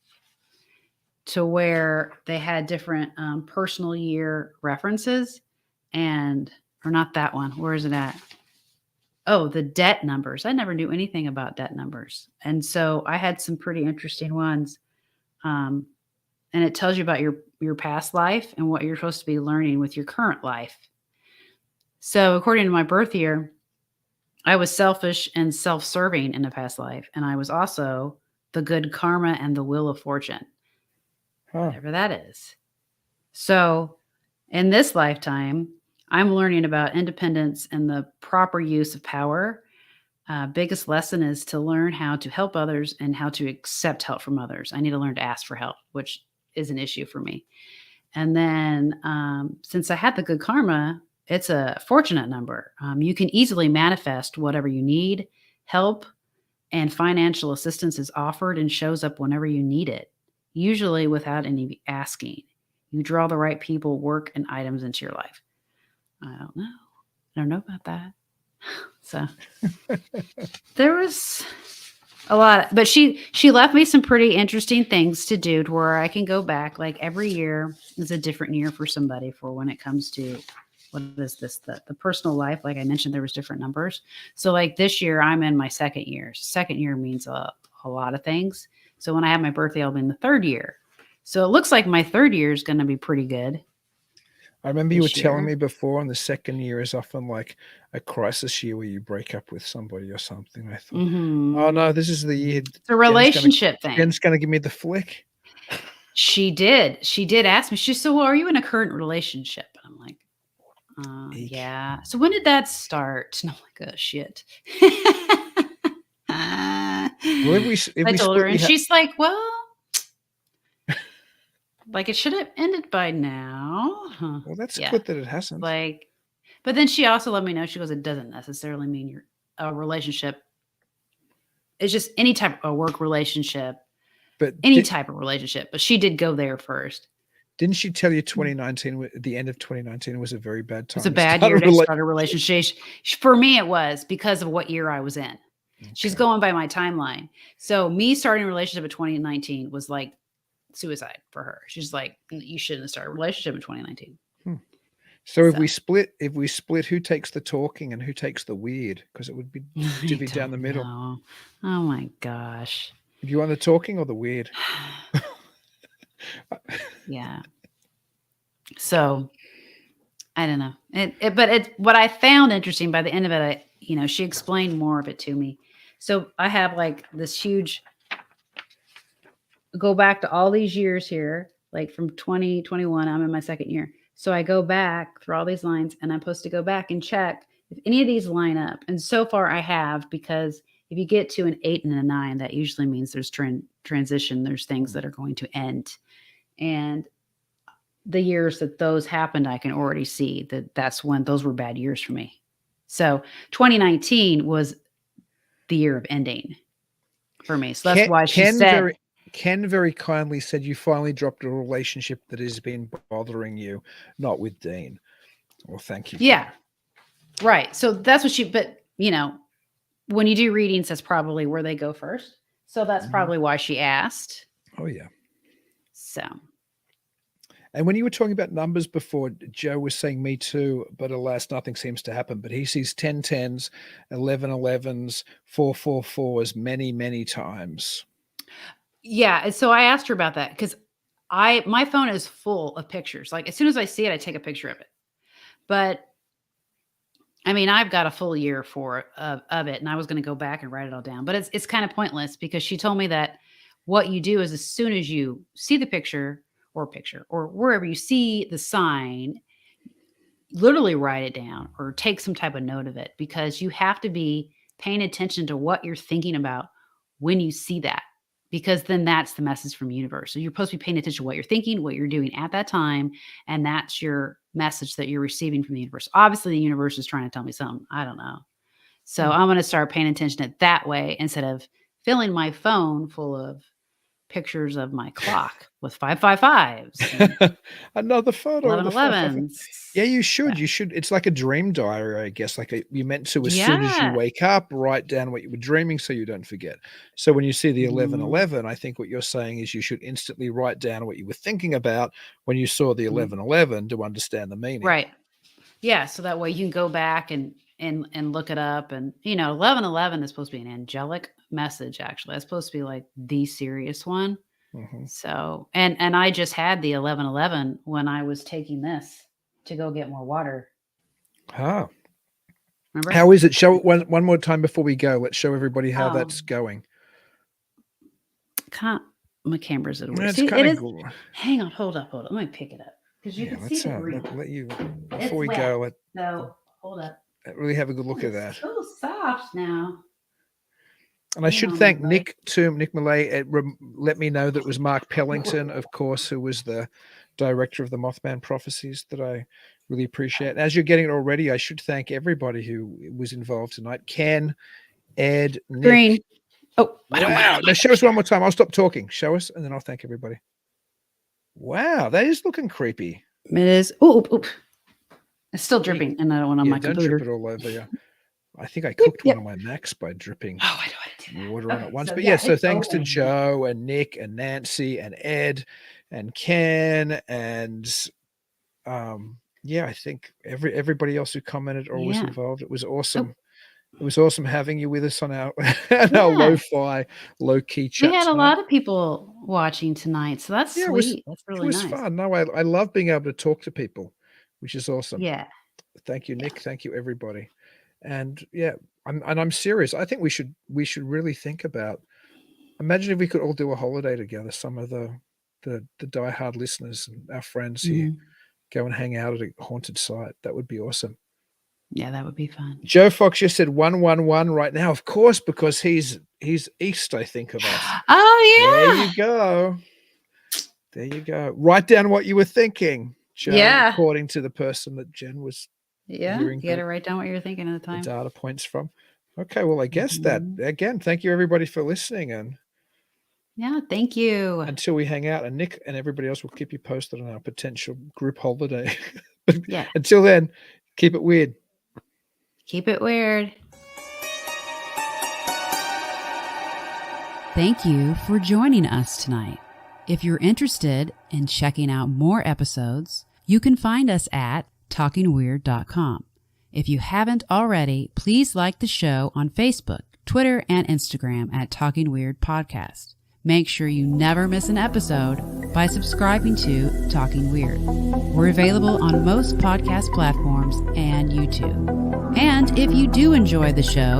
to where they had different personal year references or not that one. Where is it at? Oh, the debt numbers. I never knew anything about debt numbers. And so I had some pretty interesting ones. And it tells you about your past life and what you're supposed to be learning with your current life. So according to my birth year, I was selfish and self-serving in a past life. And I was also the good karma and the wheel of fortune. Whatever that is. So in this lifetime, I'm learning about independence and the proper use of power. Biggest lesson is to learn how to help others and how to accept help from others. I need to learn to ask for help, which is an issue for me. And then since I had the good karma, it's a fortunate number. You can easily manifest whatever you need. Help and financial assistance is offered and shows up whenever you need it, usually without any asking. You draw the right people, work, and items into your life. I don't know. I don't know about that. So there was a lot, but she left me some pretty interesting things to do to where I can go back. Like every year is a different year for somebody for when it comes to what is this, the personal life. Like I mentioned, there was different numbers. So like this year I'm in my second year. Second year means a lot of things. So when I have my birthday, I'll be in the third year. So it looks like my third year is going to be pretty good. I remember you were telling me before, and the second year is often like a crisis year where you break up with somebody or something. I thought, oh no, this is the year. It's a relationship thing. Jen's going to give me the flick. She did ask me. She said, well, are you in a current relationship? And I'm like, yeah. So when did that start? And I'm like, oh shit. Well, I told her, and she's like, well, like it should have ended by now. Well, that's good that it hasn't. Like, but then she also let me know, she goes, it doesn't necessarily mean you're a relationship. It's just any type of work relationship, but any type of relationship. But she did go there first. Didn't she tell you 2019, the end of 2019 was a very bad time? It's a bad year to start a relationship. For me, it was because of what year I was in. Okay. She's going by my timeline. So me starting a relationship in 2019 was like suicide for her. She's like, you shouldn't have started a relationship in 2019. So if we split, who takes the talking and who takes the weird? Because it would be divvied down the middle. Oh my gosh. Do you want the talking or the weird? Yeah. So I don't know. But what I found interesting by the end of it, she explained more of it to me. So I have like this huge, go back to all these years here, like from 2021, I'm in my second year. So I go back through all these lines and I'm supposed to go back and check if any of these line up. And so far I have, because if you get to an 8 and a 9, that usually means there's transition. There's things that are going to end. And the years that those happened, I can already see that's when those were bad years for me. So 2019 was the year of ending for me. So that's why she said... Ken very kindly said you finally dropped a relationship that has been bothering you, not with Dean. Well, thank you. Yeah. Right. So that's what but when you do readings, that's probably where they go first. So that's probably why she asked. Oh, yeah. So. And when you were talking about numbers before, Joe was saying me too, but alas, nothing seems to happen. But he sees 10 10s, 11 11s, 4 4 4s many, many times. Yeah. So I asked her about that because my phone is full of pictures. Like as soon as I see it, I take a picture of it. But I mean, I've got a full year of it, and I was going to go back and write it all down, but it's kind of pointless because she told me that what you do is as soon as you see the picture or wherever you see the sign, literally write it down or take some type of note of it, because you have to be paying attention to what you're thinking about when you see that, because then that's the message from the universe. So you're supposed to be paying attention to what you're thinking, what you're doing at that time, and that's your message that you're receiving from the universe. Obviously, the universe is trying to tell me something. I don't know. So I'm going to start paying attention to it that way instead of filling my phone full of pictures of my clock with 555s. Another photo. 1111s. Yeah, you should. Yeah. You should. It's like a dream diary, I guess. Like you meant to, as soon as you wake up, write down what you were dreaming so you don't forget. So when you see the 1111, I think what you're saying is you should instantly write down what you were thinking about when you saw the 1111 to understand the meaning. Right. Yeah. So that way you can go back and look it up. And 1111 is supposed to be an angelic message. Actually, that's supposed to be like the serious one. So and I just had the 1111 when I was taking this to go get more water. Remember? How is it? Show it one more time before we go. Let's show everybody how that's going. My camera's at work. It's kind of cool. Hang on, hold up. Let me pick it up because you can see the green. Let you before we go. No, hold up. Really have a good look at that. It's so soft now. And I should thank Nick Millay. Let me know that it was Mark Pellington, of course, who was the director of the Mothman Prophecies, that I really appreciate. And as you're getting it already, I should thank everybody who was involved tonight. Ken, Ed, Nick. Green. Oh, wow. Now show us one more time. I'll stop talking. Show us, and then I'll thank everybody. Wow, that is looking creepy. It is. Oh. It's still dripping, and I don't want on Yeah, my don't computer. drip it all over you. I think I cooked Yep. one of my Macs by dripping Oh, I don't want to do that. water on Okay, it once. so But yeah, yeah, so it's thanks to open. Joe and Nick and Nancy and Ed and Ken and yeah, I think everybody else who commented or was Yeah. involved. It was Oh, awesome. It was awesome having you with us on our our yeah. lo-fi, low-key We chat had a tonight. lot of people watching tonight, so that's Yeah, sweet. That's it really was nice. fun. No, I love being able to talk to people, which is awesome. Yeah. Thank you, Yeah. Nick. Thank you, everybody. And yeah, I'm serious. I think we should really think about. Imagine if we could all do a holiday together. Some of the diehard listeners and our friends here Mhm. go and hang out at a haunted site. That would be awesome. Yeah, that would be fun. Joe Fox just said 111 right now, of course, because he's east, I think, of us. Oh, There yeah. you go. There you go. Write down what you were thinking, Joe, Yeah. according to the person that Jen was Yeah. hearing You got to write down what you're thinking at the the time. data points from. Okay, well, I guess that Mhm. again, thank you everybody for listening. And Yeah, thank you. until we hang out, and Nick and everybody else will keep you posted on our potential group holiday. Yeah. Until then, keep it weird. Keep it weird. Thank you for joining us tonight. If you're interested in checking out more episodes, you can find us at talkingweird.com. If you haven't already, please like the show on Facebook, Twitter, and Instagram at Talking Weird Podcast. Make sure you never miss an episode by subscribing to Talking Weird. We're available on most podcast platforms and YouTube. And if you do enjoy the show,